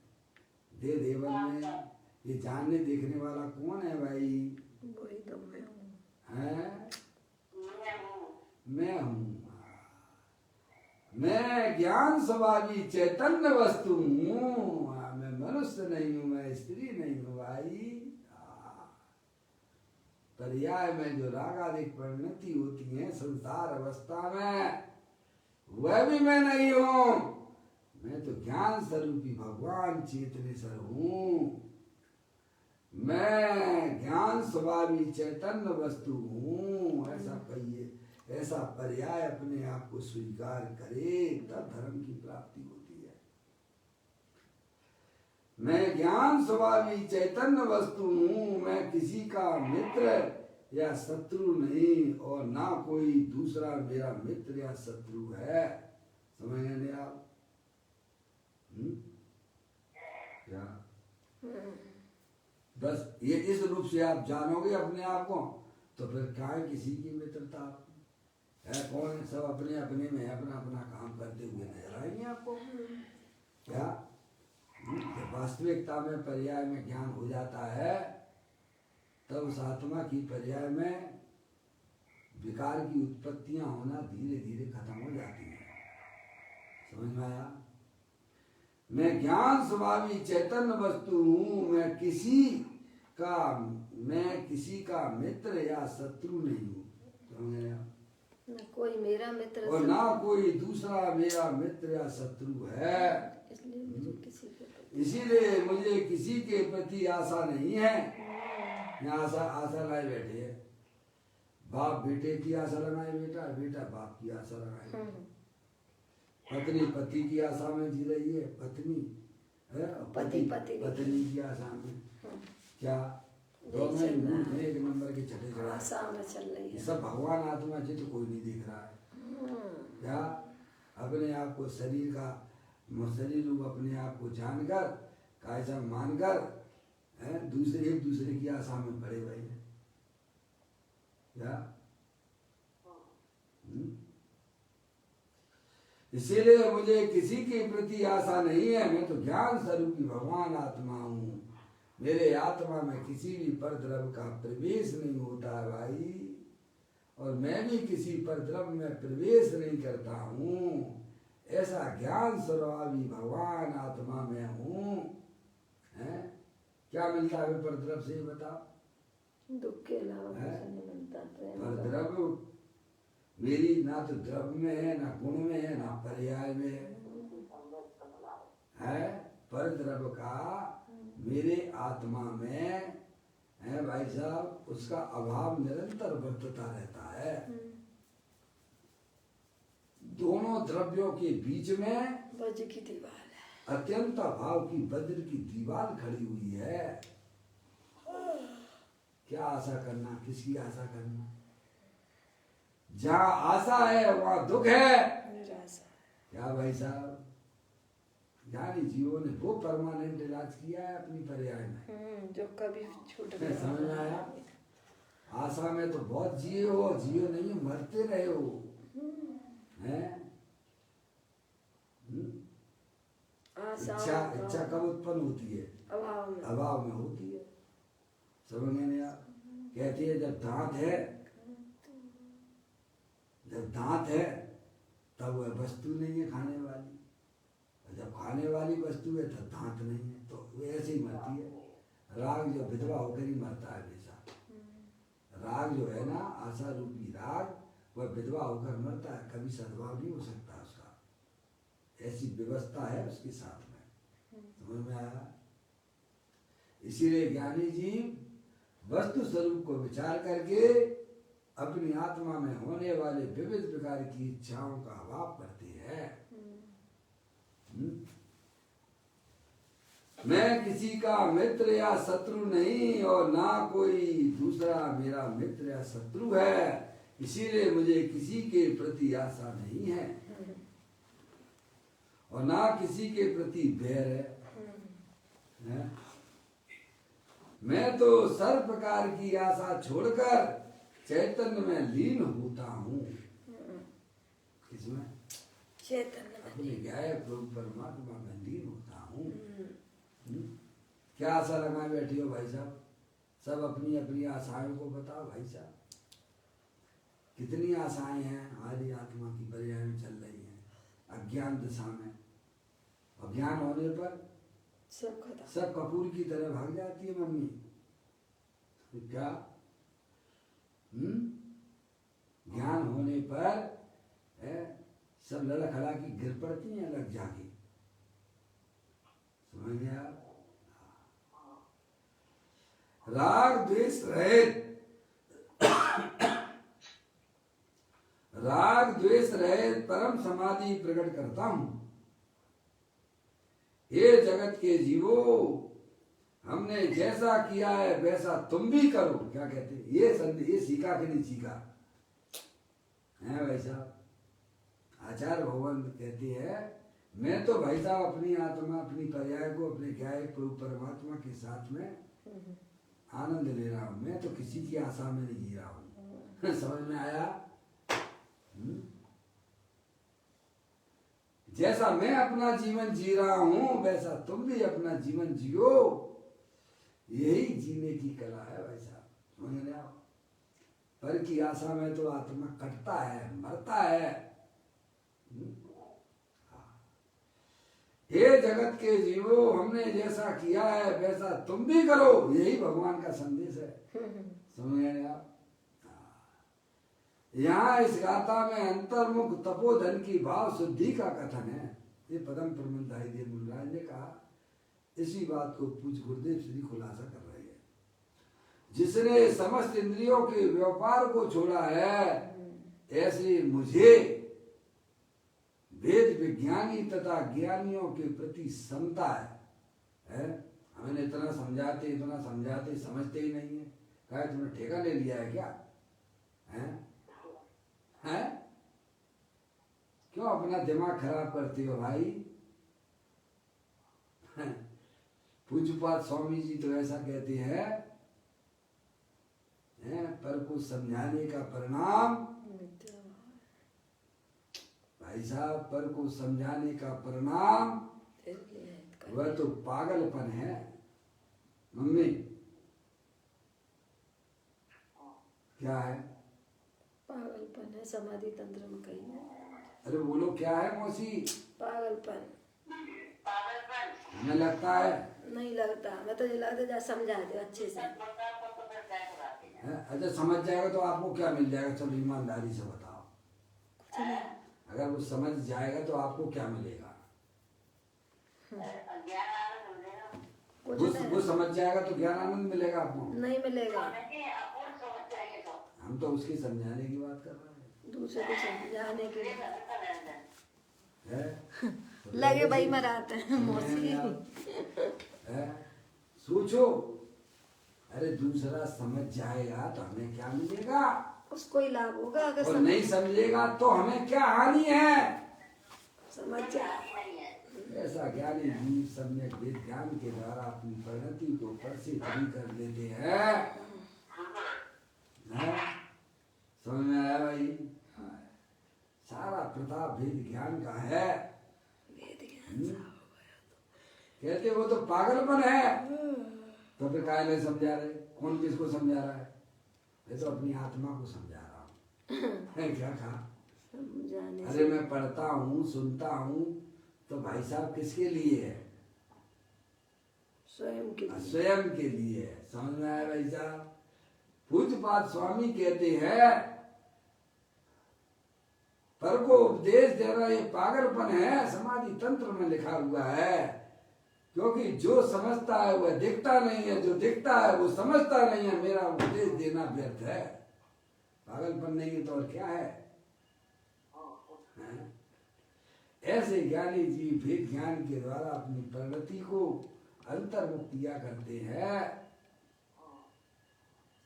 S1: दे देवन में। ये जानने देखने वाला कौन है भाई?
S5: वही तो मैं हूँ।
S1: है मैं हूँ। मैं ज्ञान स्वभावी चैतन्य वस्तु हूँ। मैं मनुष्य नहीं हूँ, मैं स्त्री नहीं हूँ भाई। पर्याय में जो रागादिक परिणति होती है संसार अवस्था में, वह भी मैं नहीं हूँ। मैं तो ज्ञान स्वरूपी भगवान चेतनेश्वर हूँ। मैं ज्ञान स्वभावी चैतन्य वस्तु हूँ। ऐसा कहिए, ऐसा पर्याय अपने आप को स्वीकार करे, तब धर्म की प्राप्ति होती है। मैं ज्ञान स्वभावी चैतन्य वस्तु हूँ। मैं किसी का मित्र या शत्रु नहीं, और ना कोई दूसरा मेरा मित्र या शत्रु है। समझ गए आप? क्या बस ये इस रूप से आप जानोगे अपने आप को, तो फिर क्या है किसी की मित्रता है? कौन है? सब अपने अपने में अपना अपना काम करते हुए नजर आएंगे आपको। क्या जब वास्तविकता में पर्याय में ज्ञान हो जाता है, तब उस आत्मा की पर्याय में विकार की उत्पत्तियां होना धीरे धीरे खत्म हो जाती हैं। समझ में आया? मैं ज्ञान स्वभावी चैतन्य वस्तु हूँ। मैं किसी का मित्र या शत्रु नहीं हूँ। समझ गए आप?
S5: न कोई मेरा मित्र
S1: और ना कोई दूसरा मेरा मित्र या शत्रु है।
S5: इसलिए मुझे किसी के प्रति
S1: इसीलिए मुझे किसी के प्रति आशा नहीं है। यहाँ आशा लाए बैठे है। बाप बेटे की आशा लगाए, बेटा बाप की आशा लगाए, पत्नी पति की आशा में जी रही है, पत्नी है,
S5: पति
S1: पत्नी की आशा में। क्या दोनों ही मूर्ख हैं, एक नंबर के छठे चढ़ा
S5: आशा में चल रही है।
S1: सब भगवान आत्मा जी तो कोई नहीं देख रहा है। क्या अपने आप को शरीर रूप अपने आप को जानकर कायजा मानकर एक दूसरे की आशा में पड़े हुए हैं। क्या इसीलिए मुझे किसी के प्रति आशा नहीं है। मैं तो ज्ञान स्वरूपी भगवान आत्मा हूँ। मेरे आत्मा में किसी भी परद्रव्य का प्रवेश नहीं होता है भाई, और मैं भी किसी परद्रव्य में प्रवेश नहीं करता हूँ। ऐसा ज्ञान स्वरूपी भगवान आत्मा में हूँ। क्या मिलता है परद्रव्य से बताओ?
S5: दुख के अलावा कुछ नहीं मिलता। प्रेम
S1: परद्रव्य मेरी ना तो द्रव्य में है, ना गुण में है, ना पर्याय में है। परद्रव्य का मेरे आत्मा में है भाई साहब, उसका अभाव निरंतर बरतता रहता है। दोनों द्रव्यों के बीच में
S5: वज्र की दीवार है,
S1: अत्यंत अभाव की वज्र की दीवार खड़ी हुई है। क्या आशा करना, किसकी आशा करना? जहाँ आशा है वहाँ दुख है।
S5: निराशा।
S1: क्या भाई साहब, ज्ञानी जीवों ने वो परमानेंट इलाज किया है अपनी पर्याय में।
S5: जो कभी छूट
S1: मैं
S5: गया।
S1: समझ में आया? आशा में तो बहुत जिए हो नहीं हो, मरते रहे हो। हैं? इच्छा कब उत्पन्न होती है? अभाव में होती है। समझ में आप? कहती है जब दांत है तब वह वस्तु नहीं है खाने वाली, और जब खाने वाली वस्तु है तब दांत नहीं है। तो वो ऐसे ही मरती है। राग जो विधवा होकर ही मरता है हमेशा। राग जो है ना, आशा रूपी राग, वह विधवा होकर मरता है, कभी सद्भाव नहीं हो सकता उसका। ऐसी व्यवस्था है उसके साथ में। समझ में आया? इसीलिए ज्ञानी जी वस्तु स्वरूप को विचार करके अपनी आत्मा में होने वाले विविध प्रकार की इच्छाओं का अभाव करते हैं। मैं किसी का मित्र या शत्रु नहीं, और ना कोई दूसरा मेरा मित्र या शत्रु है। इसीलिए मुझे किसी के प्रति आशा नहीं है, और ना किसी के प्रति बैर है। मैं तो सर्व प्रकार की आशा छोड़कर चैतन्य में लीन होता हूँ। किसमें?
S5: चैतन्य
S1: अपने गायक रूप परमात्मा में लीन होता हूँ। क्या आशा लगाए बैठी हो भाई साहब? सब अपनी अपनी आशाओं को बताओ भाई साहब। कितनी आशाएं हैं हमारी आत्मा की पर्याय में चल रही हैं अज्ञान दिशा में। अज्ञान होने पर सब कपूर की तरह भाग जाती है मम्मी। तो क्या ज्ञान होने पर सब लड़खड़ा की गिर पड़ती हैं लग जाके। समझ गए आप? राग द्वेष रहित परम समाधि प्रकट करता हूं। हे जगत के जीवो, हमने जैसा किया है वैसा तुम भी करो। क्या कहते हैं? ये सीखा कि नहीं सीखा है भाई साहब? आचार्य भगवान कहते हैं मैं तो भाई साहब अपनी आत्मा अपनी पर्याय को अपने गायक परमात्मा के साथ में आनंद ले रहा हूँ। मैं तो किसी की आशा में नहीं जी रहा हूँ। समझ में आया? जैसा मैं अपना जीवन जी रहा हूँ वैसा तुम भी अपना जीवन जियो। यही जीने की कला है भाई साहब। समझ में आया? पर की आशा में तो आत्मा कटता है, मरता है। हे जगत के जीवो, हमने जैसा किया है वैसा तुम भी करो, यही भगवान का संदेश है। समझ गए आप? यहाँ इस गाथा में अंतर्मुख तपोधन की भाव शुद्धि का कथन है। ये पदम प्रबंधाई देव मुनिराज ने कहा। इसी बात को पूज्य गुरुदेव श्री खुलासा कर रहे हैं। जिसने समस्त इंद्रियों के व्यापार को छोड़ा है, ऐसे मुझे वेद विज्ञानी तथा ज्ञानियों के प्रति समता है? हमें इतना समझाते समझते ही नहीं है। कहा तुमने ठेका ले लिया है क्या? हैं? क्यों अपना दिमाग खराब करते हो भाई? पूज्यपाद स्वामी जी तो ऐसा कहते हैं, पर को समझाने का परिणाम, भाई साहब, पर को समझाने का परिणाम वह तो पागलपन है। मम्मी क्या है?
S5: पागलपन है, समाधि तंत्र में कही है।
S1: अरे बोलो क्या है मौसी?
S5: पागलपन।
S1: हमें लगता है
S5: नहीं लगता, मैं तो लगता जा समझा दे अच्छे से।
S1: अच्छा समझ जाएगा तो आपको क्या मिल जाएगा? चलो ईमानदारी से बताओ।
S5: कुछ नहीं।
S1: अगर वो समझ जाएगा तो आपको क्या मिलेगा?
S5: कुछ
S1: वो
S5: नहीं।
S1: समझ जाएगा तो ज्ञान आनंद मिलेगा आपको?
S5: नहीं मिलेगा।
S1: हम तो उसकी समझाने की बात कर रहे हैं।
S5: दूसरे को समझाने के लिए
S1: है?
S5: लगे भाई मराते हैं मौसी।
S1: है? सोचो, अरे दूसरा समझ जाएगा तो हमें क्या मिलेगा?
S5: उसको ही लाभ होगा। अगर
S1: और नहीं समझेगा तो हमें क्या हानि है?
S5: समझ जाए।
S1: ऐसा ज्ञानी जीव सम्यक वेद ज्ञान के द्वारा अपनी परिणति को प्रसिद्ध भी कर लेते हैं। समझ में आया भाई? सारा प्रताप वेद ज्ञान का है। कहते वो तो पागलपन है, तो फिर काहे नहीं समझा रहे? कौन किसको समझा रहा है? मैं तो अपनी आत्मा को समझा रहा हूँ। क्या कहा? अरे मैं पढ़ता हूँ, सुनता हूँ, तो भाई साहब किसके लिए है?
S5: स्वयं के लिए।
S1: स्वयं के लिए है। समझ में आया भाई साहब? पूज्यपाद स्वामी कहते हैं, पर को उपदेश देना ये पागलपन है। समाधि तंत्र में लिखा हुआ है, क्योंकि जो समझता है वह दिखता नहीं है, जो दिखता है वो समझता नहीं है। मेरा उपदेश देना व्यर्थ है। पागलपन नहीं है तो और क्या है? ऐसे ज्ञानी जी वेद ज्ञान के द्वारा अपनी परिणति को अंतर्मुख किया करते हैं।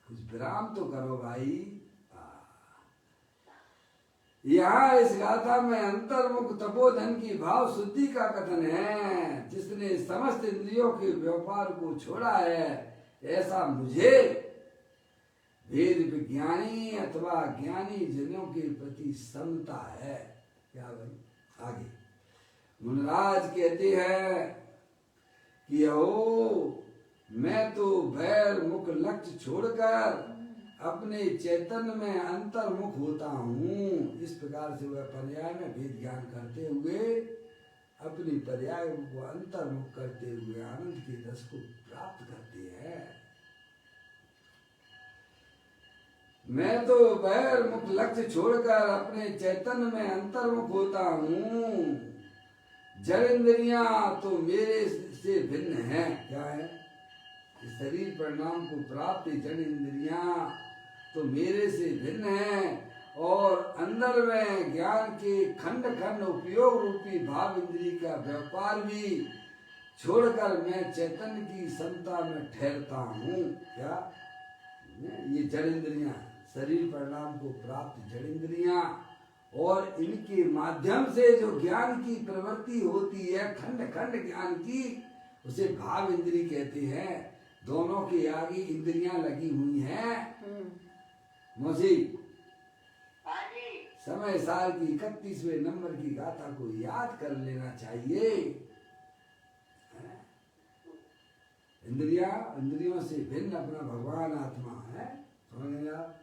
S1: कुछ विराम तो करो भाई। यहाँ इस गाथा में अंतर्मुख तपोधन की भाव शुद्धि का कथन है। जिसने समस्त इंद्रियों के व्यापार को छोड़ा है, ऐसा मुझे वेद विज्ञानी अथवा ज्ञानी जनों के प्रति समता है। क्या भाई? आगे मुनिराज कहते हैं कि ओ मैं तो बैर मुख लक्ष्य छोड़कर अपने चैतन्य में अंतर्मुख होता हूँ। इस प्रकार से वह पर्याय में वेद ज्ञान करते हुए अपनी पर्याय को अंतर्मुख करते हुए आनंद के रस को प्राप्त करते हैं। मैं तो बैर मुख लक्ष्य छोड़कर अपने चैतन्य में अंतर्मुख होता हूँ। जड़ इंद्रियां तो मेरे से भिन्न है। क्या है? शरीर परिणाम को प्राप्त जड़ इंद्रियां तो मेरे से भिन्न है, और अंदर में ज्ञान के खंड खंड उपयोग रूपी भाव इंद्री का व्यापार भी छोड़कर मैं चैतन्य की समता में ठहरता हूँ। क्या? ये जड़ इंद्रियां, शरीर परिणाम को प्राप्त जड़ इंद्रियां, और इनके माध्यम से जो ज्ञान की प्रवृत्ति होती है, खंड खंड ज्ञान की, उसे भाव इंद्री कहते हैं। दोनों के आगे इंद्रियां लगी हुई हैं। मौसी, समय साल की 31वें नंबर की गाथा को याद कर लेना चाहिए। इंद्रियों से भिन्न अपना भगवान आत्मा है। समझ आप?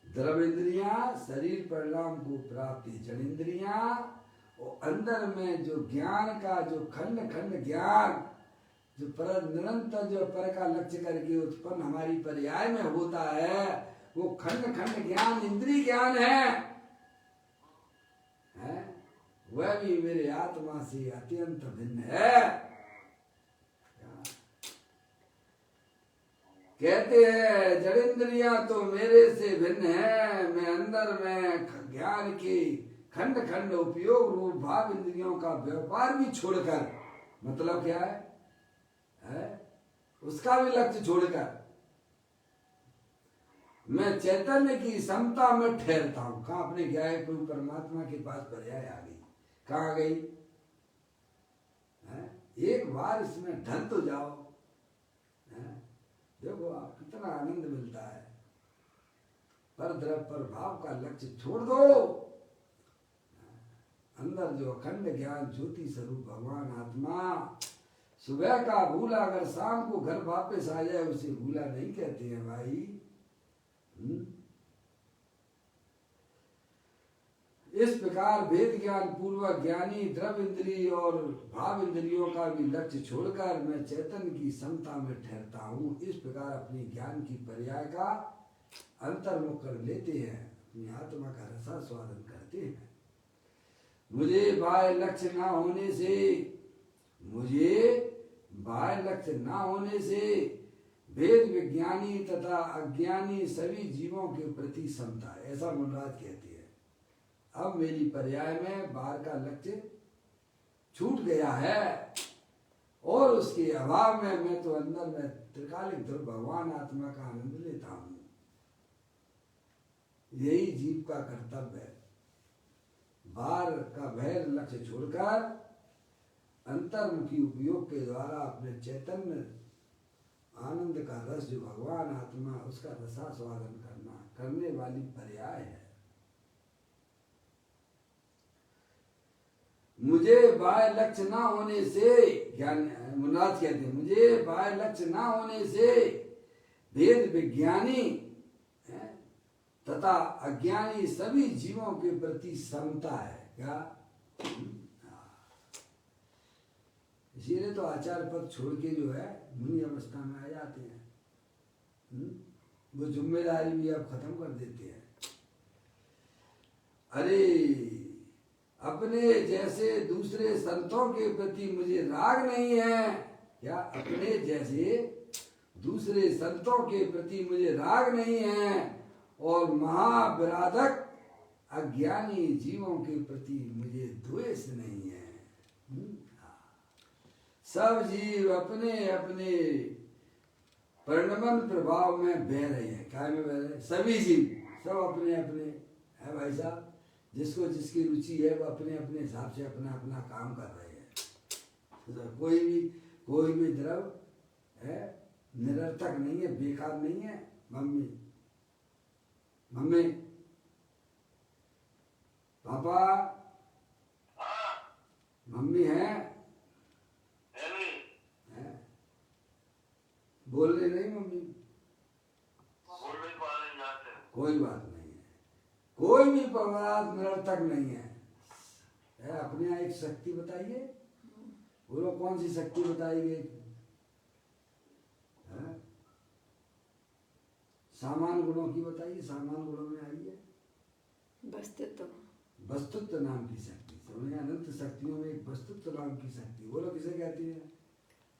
S1: द्रव इंद्रियां, शरीर परिणाम को प्राप्ति जड़ इंद्रियां, और अंदर में जो ज्ञान का जो खंड खंड ज्ञान जो पर निरंतर जो पर का लक्ष्य करके उत्पन्न हमारी पर्याय में होता है, वो खंड खंड ज्ञान इंद्रिय ज्ञान है? वह भी मेरे आत्मा से अत्यंत भिन्न है। कहते हैं जड़ेंद्रियां तो मेरे से भिन्न है, मैं अंदर में ज्ञान के खंड खंड उपयोग रूप भाव इंद्रियों का व्यापार भी छोड़कर, मतलब क्या है? उसका भी लक्ष्य छोड़कर मैं चैतन्य की समता में ठहरता हूं। कहा अपने ज्ञान प्रभु परमात्मा के पास पर्याय आ गई। कहाँ गई? एक बार इसमें ढल तो जाओ, देखो आप कितना आनंद मिलता है। पर द्रव पर भाव का लक्ष्य छोड़ दो, अंदर जो अखंड ज्ञान ज्योति स्वरूप भगवान आत्मा, सुबह का भूला अगर शाम को घर वापस आ जाए उसे भूला नहीं कहते हैं भाई। इस प्रकार वेद ज्ञान पूर्वक ज्ञानी द्रव इंद्रिय और भाव इंद्रियों का भी लक्ष्य छोड़कर मैं चैतन्य की समता में ठहरता हूँ। इस प्रकार अपनी ज्ञान की पर्याय का अंतर्मुख कर लेते हैं, अपनी आत्मा का रसास्वादन करते हैं। मुझे बाह्य लक्ष्य ना होने से वेद विज्ञानी तथा अज्ञानी सभी जीवों के प्रति समता है, ऐसा मुनराज कहते हैं। अब मेरी पर्याय में बाहर का लक्ष्य छूट गया है और उसके अभाव में मैं तो अंदर में त्रिकालिक ध्रुव भगवान आत्मा का आनंद लेता हूं। यही जीव का कर्तव्य है, बाहर का भय लक्ष्य छोड़कर अंतर्मुखी उपयोग के द्वारा अपने चैतन्य आनंद का रस जो भगवान आत्मा उसका रसास्वादन करने वाली पर्याय है। मुझे बाह्य लक्ष्य ना होने से, ज्ञान मुनराज कहते हैं, मुझे बाह्य लक्ष्य ना होने से वेद विज्ञानी तथा अज्ञानी सभी जीवों के प्रति समता है। क्या? इसीलिए तो आचार पद छोड़ के जो है मुनि अवस्था में आ जाते हैं। वो जिम्मेदारी भी अब खत्म कर देते हैं। अरे अपने जैसे दूसरे संतों के प्रति मुझे राग नहीं है। क्या? अपने जैसे दूसरे संतों के प्रति मुझे राग नहीं है और महाविराधक अज्ञानी जीवों के प्रति मुझे द्वेष नहीं है। सब जीव अपने अपने परिणमन प्रभाव में बह रहे हैं। क्या में बह रहे हैं? सभी जीव सब अपने अपने है भाई साहब, जिसको जिसकी रुचि है वो अपने अपने हिसाब से अपना अपना काम कर रहे हैं। कोई भी द्रव है निरर्थक नहीं है, बेकार नहीं है। मम्मी पापा मम्मी है बोल रहे नहीं मम्मी? कोई बात नहीं है, कोई भी पदार्थ निरर्थक नहीं है। अपने यहाँ एक शक्ति बताइए, बोलो कौन सी शक्ति बताइए? सामान्य गुणों की बताइए, सामान्य गुणों में आइए। वस्तुत्व नाम की शक्ति, समझे? अनंत शक्तियों में एक वस्तुत्व नाम की शक्ति, बोलो किसे कहती है?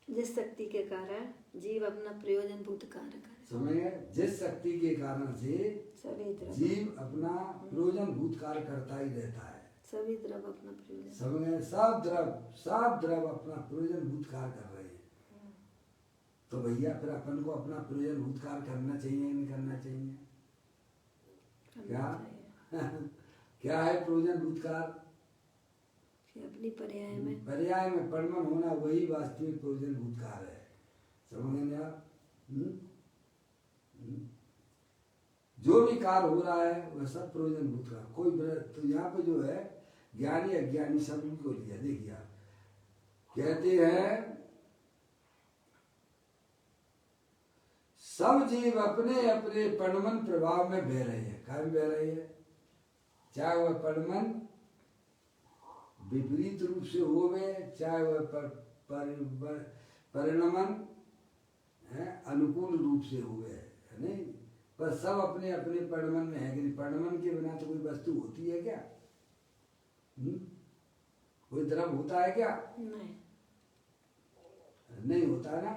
S5: जिस शक्ति के कारण जीव अपना प्रयोजन भूत कार्य करे।
S1: समझे? जिस शक्ति के कारण से जीव अपना प्रयोजन भूत कार्य करता ही रहता है।
S5: सभी द्रव अपना प्रयोजन,
S1: समझे? सब द्रव अपना प्रयोजन भूत कार्य कर रहे हैं। तो भैया फिर अपन को अपना प्रयोजन भूत कार्य करना चाहिए नहीं करना चाहिए? क्या क्या है प्रयोजन भूत कार्य?
S5: अपनी
S1: पर्याय में परमन होना वही वास्तविक प्रयोजन भूतकार है। समझेंगे आप? जो भी कार्य हो रहा है वह सब प्रयोजन भूतकार। कोई तो यहाँ पे जो है ज्ञानी अज्ञानी सब को लिया। देखिए आप कहते हैं सब जीव अपने अपने परमन प्रभाव में बह रहे हैं। क्या में बह रहे हैं? चाहे वह परमन विपरीत रूप से होवे, चाहे वह परिणमन अनुकूल रूप से हुए, है नहीं, पर सब अपने अपने परिणमन में है कि नहीं। परिणमन के बिना तो कोई वस्तु होती है क्या? कोई द्रव होता है क्या?
S5: नहीं।
S1: नहीं होता ना।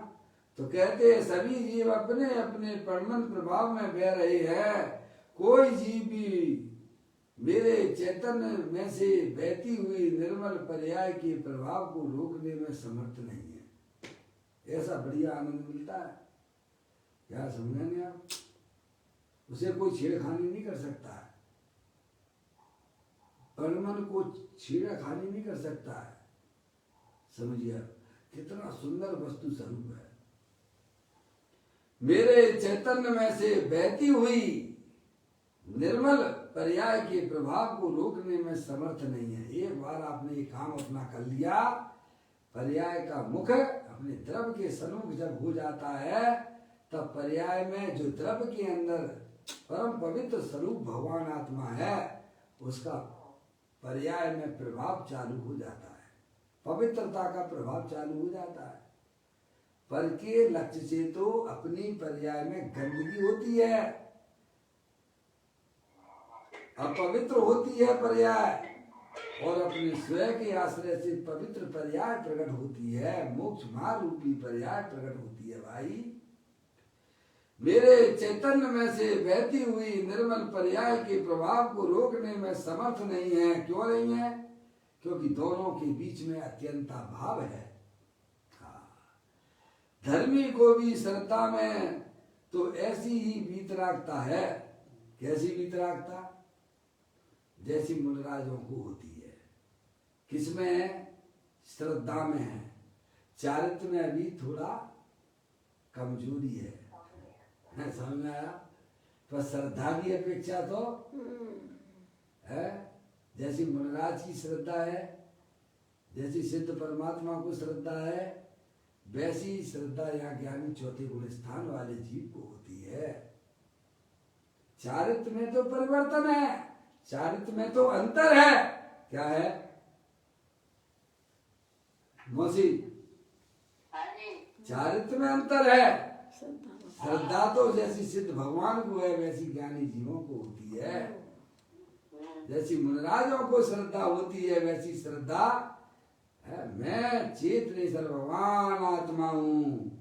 S1: तो कहते हैं सभी जीव अपने अपने परिणमन प्रभाव में बह रहे हैं। कोई जीव भी मेरे चैतन्य में से बहती हुई निर्मल पर्याय के प्रभाव को रोकने में समर्थ नहीं है। ऐसा बढ़िया आनंद मिलता है, क्या समझेंगे आप? उसे कोई छेड़खानी नहीं कर सकता है, परिणमन को छेड़खानी नहीं कर सकता है। समझिए आप, कितना सुंदर वस्तु स्वरूप है। मेरे चैतन्य में से बहती हुई निर्मल पर्याय के प्रभाव को रोकने में समर्थ नहीं है। एक बार आपने ये काम अपना कर लिया, पर्याय का मुख अपने द्रव के सन्मुख जब हो जाता है, तब पर्याय में जो द्रव के अंदर परम पवित्र स्वरूप भगवान आत्मा है, उसका पर्याय में प्रभाव चालू हो जाता है, पवित्रता का प्रभाव चालू हो जाता है। पर के लक्ष्य से तो अपनी पर्याय में गंदगी होती है, अपवित्र होती है पर्याय, और अपने स्वयं के आश्रय से पवित्र पर्याय प्रकट होती है, मोक्ष मार्ग रूपी पर्याय प्रकट होती है। भाई, मेरे चैतन्य में से बहती हुई निर्मल पर्याय के प्रभाव को रोकने में समर्थ नहीं है। क्यों नहीं है? क्योंकि दोनों के बीच में अत्यंत भाव है। धर्मी को भी श्रद्धा में तो ऐसी ही वीतरागता है। कैसी वीतरागता? जैसी मुनिराजों को होती है। किसमें? श्रद्धा में है। चारित्र में अभी थोड़ा कमजोरी है, समझ में आया? पर श्रद्धा की अपेक्षा तो है, जैसी मुनिराज की श्रद्धा है, जैसी सिद्ध परमात्मा को श्रद्धा है, वैसी श्रद्धा यहाँ ज्ञानी चौथे गुण स्थान वाले जीव को होती है। चारित्र में तो परिवर्तन है, चारित्र में तो अंतर है। क्या है मौसी? चारित्र में अंतर है। श्रद्धा तो जैसी सिद्ध भगवान को है, वैसी ज्ञानी जीवों को होती है। जैसी मुनिराजों को श्रद्धा होती है, वैसी श्रद्धा मैं चेतनेश्वर भगवान आत्मा हूँ,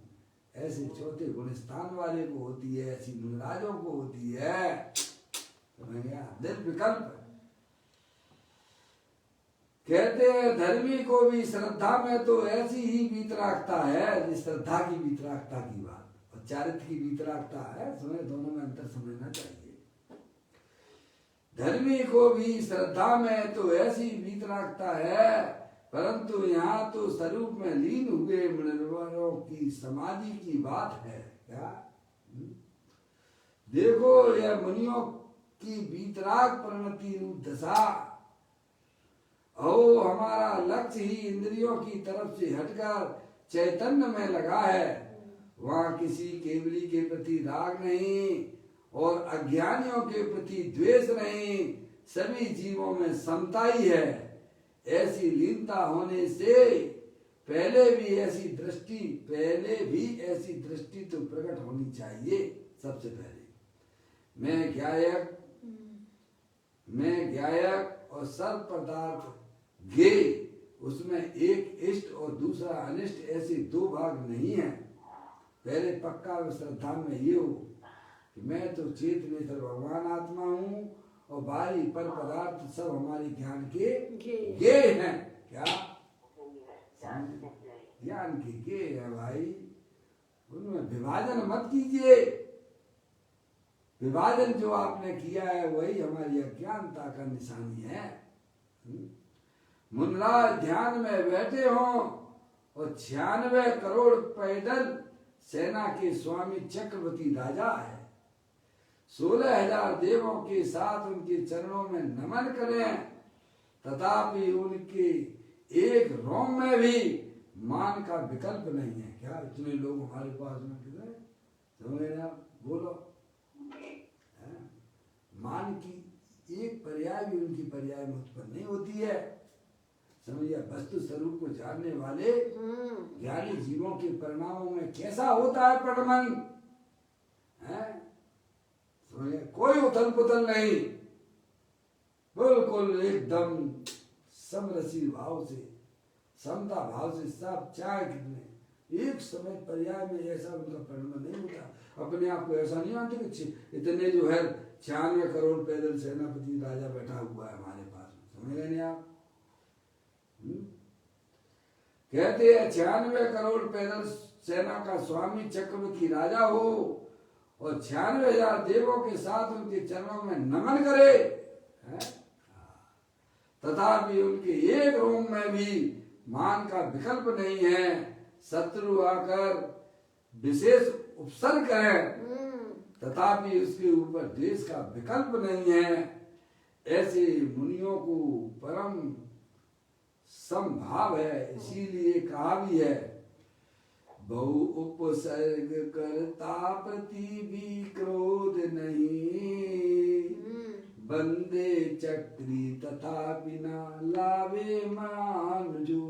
S1: ऐसे चौथे गुण स्थान वाले को होती है, ऐसी मुनिराजों को होती है। समझ गया? निर्विकल्प। कहते हैं धर्मी को भी श्रद्धा में तो ऐसी ही वीतरागता है, श्रद्धा की वीतरागता की बात, और चारित्र की वीतरागता है। समझ, दोनों में अंतर समझना चाहिए। धर्मी को भी श्रद्धा में तो ऐसी वीतरागता है, परंतु यहाँ तो स्वरूप में लीन हुए मुनिवरों की समाधि की बात है। क्या? देखो, यह मुनियों की वीतराग परिणति रूप दशा। ओ, हमारा लक्ष्य ही इंद्रियों की तरफ से हटकर चैतन्य में लगा है। वहाँ किसी केवली के प्रति राग नहीं और अज्ञानियों के प्रति द्वेष नहीं, सभी जीवों में समता ही है। ऐसी लीनता होने से पहले भी ऐसी दृष्टि तो प्रकट होनी चाहिए। सबसे पहले मैं ज्ञायक और सर्व पदार्थ ज्ञेय, उसमें एक इष्ट और दूसरा अनिष्ट, ऐसे दो भाग नहीं है। पहले पक्का श्रद्धा में ये हो कि मैं तो चेतनेश्वर भगवान आत्मा हूँ, और बाहरी पर पदार्थ सब हमारे ज्ञान के ज्ञेय हैं। क्या? ज्ञान के ज्ञेय है भाई, उनमें विभाजन मत कीजिए। विभाजन जो आपने किया है वही हमारी अज्ञानता का निशानी है। मुनिराज ध्यान में बैठे हों और 96 करोड़ पैदल सेना के स्वामी चक्रवर्ती राजा है, 16,000 देवों के साथ उनके चरणों में नमन करें, तथापि उनके एक रोम में भी मान का विकल्प नहीं है। क्या? इतने लोग हमारे पास में कितने, समझ रहे आप? बोलो, मान की एक पर्याय भी उनकी पर्याय में उत्पन्न नहीं होती है। समझिए, वस्तु स्वरूप को जानने वाले ज्ञानी जीवों के परिणामों में कैसा होता है प्रगमन, है समझिए, कोई उथल पुथल नहीं, बिल्कुल एकदम समरसी भाव से, समता भाव से सब चाहे कितने एक समय पर्याय में ऐसा उनका परिणाम नहीं होता। अपने आप को ऐसा नहीं मानते कि इतने जो है 96 करोड़ पैदल सेनापति राजा बैठा हुआ है हमारे पास, समझ रहे नहीं आप? कहते हैं 96 करोड़ पैदल सेना का स्वामी चक्रवर्ती राजा हो और 96,000 देवों के साथ उनके चरणों में नमन करे, तथापि उनके एक रोम में भी मान का विकल्प नहीं है। शत्रु आकर विशेष उपसर्ग करें तथापि उसके ऊपर द्वेष का विकल्प नहीं है। ऐसे मुनियों को परम समभाव है, इसीलिए कहा भी है, बहु उपसर्ग करता प्रति भी क्रोध नहीं, बंदे चक्री तथा बिना लावे मान जो,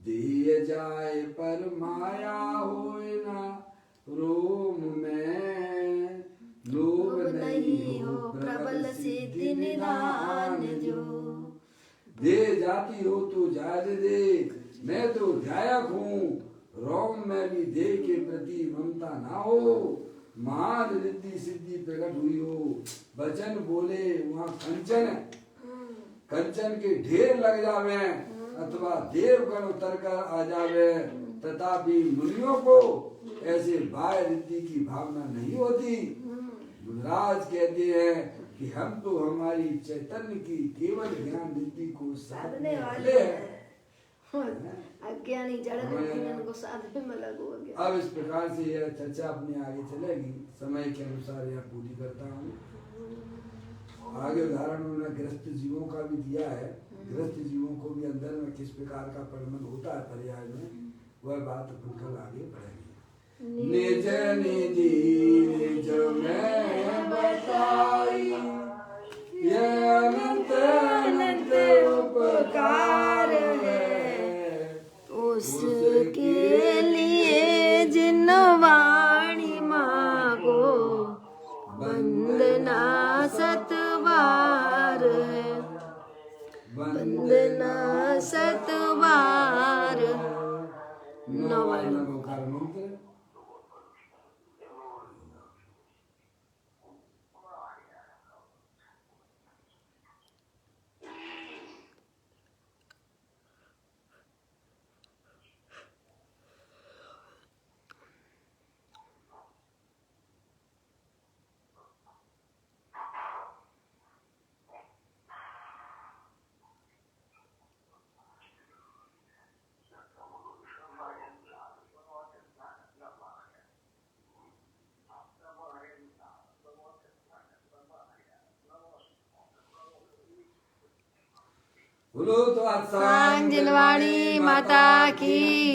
S1: दिए जाए पर माया होए ना रोम में, लोभ नहीं हो प्रबल सिद्धि निधान जो, दे जाती हो तो जाज दे, मैं तो ध्यायक हूँ, रोम में भी दे के प्रति ममता ना हो, महान रिद्धि सिद्धि प्रकट हुई हो, वचन बोले वहाँ कंचन के ढेर लग जावे अथवा देवगण उतर कर आ जावे, तथापि मुनियों को ऐसे बाह्य रिद्धि की भावना नहीं होती। मुनिराज कहते हैं कि हम तो हमारी चैतन्य की केवल ज्ञान रिद्धि को साधने वाले हैं,
S5: अज्ञानी जड़ को साधने में लगो।
S1: अब इस प्रकार से यह चर्चा अपने आगे चलेगी, समय के अनुसार यह पूरी करता हूँ। आगे उदाहरण उन्होंने गृहस्थ जीवों का भी दिया है, गृहस्थ जीवों को भी अंदर में किस प्रकार का परिणम होता है पर्याय में, वह बात अपन कल आगे बढ़ेगी। निज निधि निज में बताई, यह अनंत अनंत उपकार है,
S5: उसके लिए जिन वाणी मांगो वंदना सतवार है, वंदना सतवार। नवान
S1: बोलो तो
S5: सांग जिनवाणी माता की।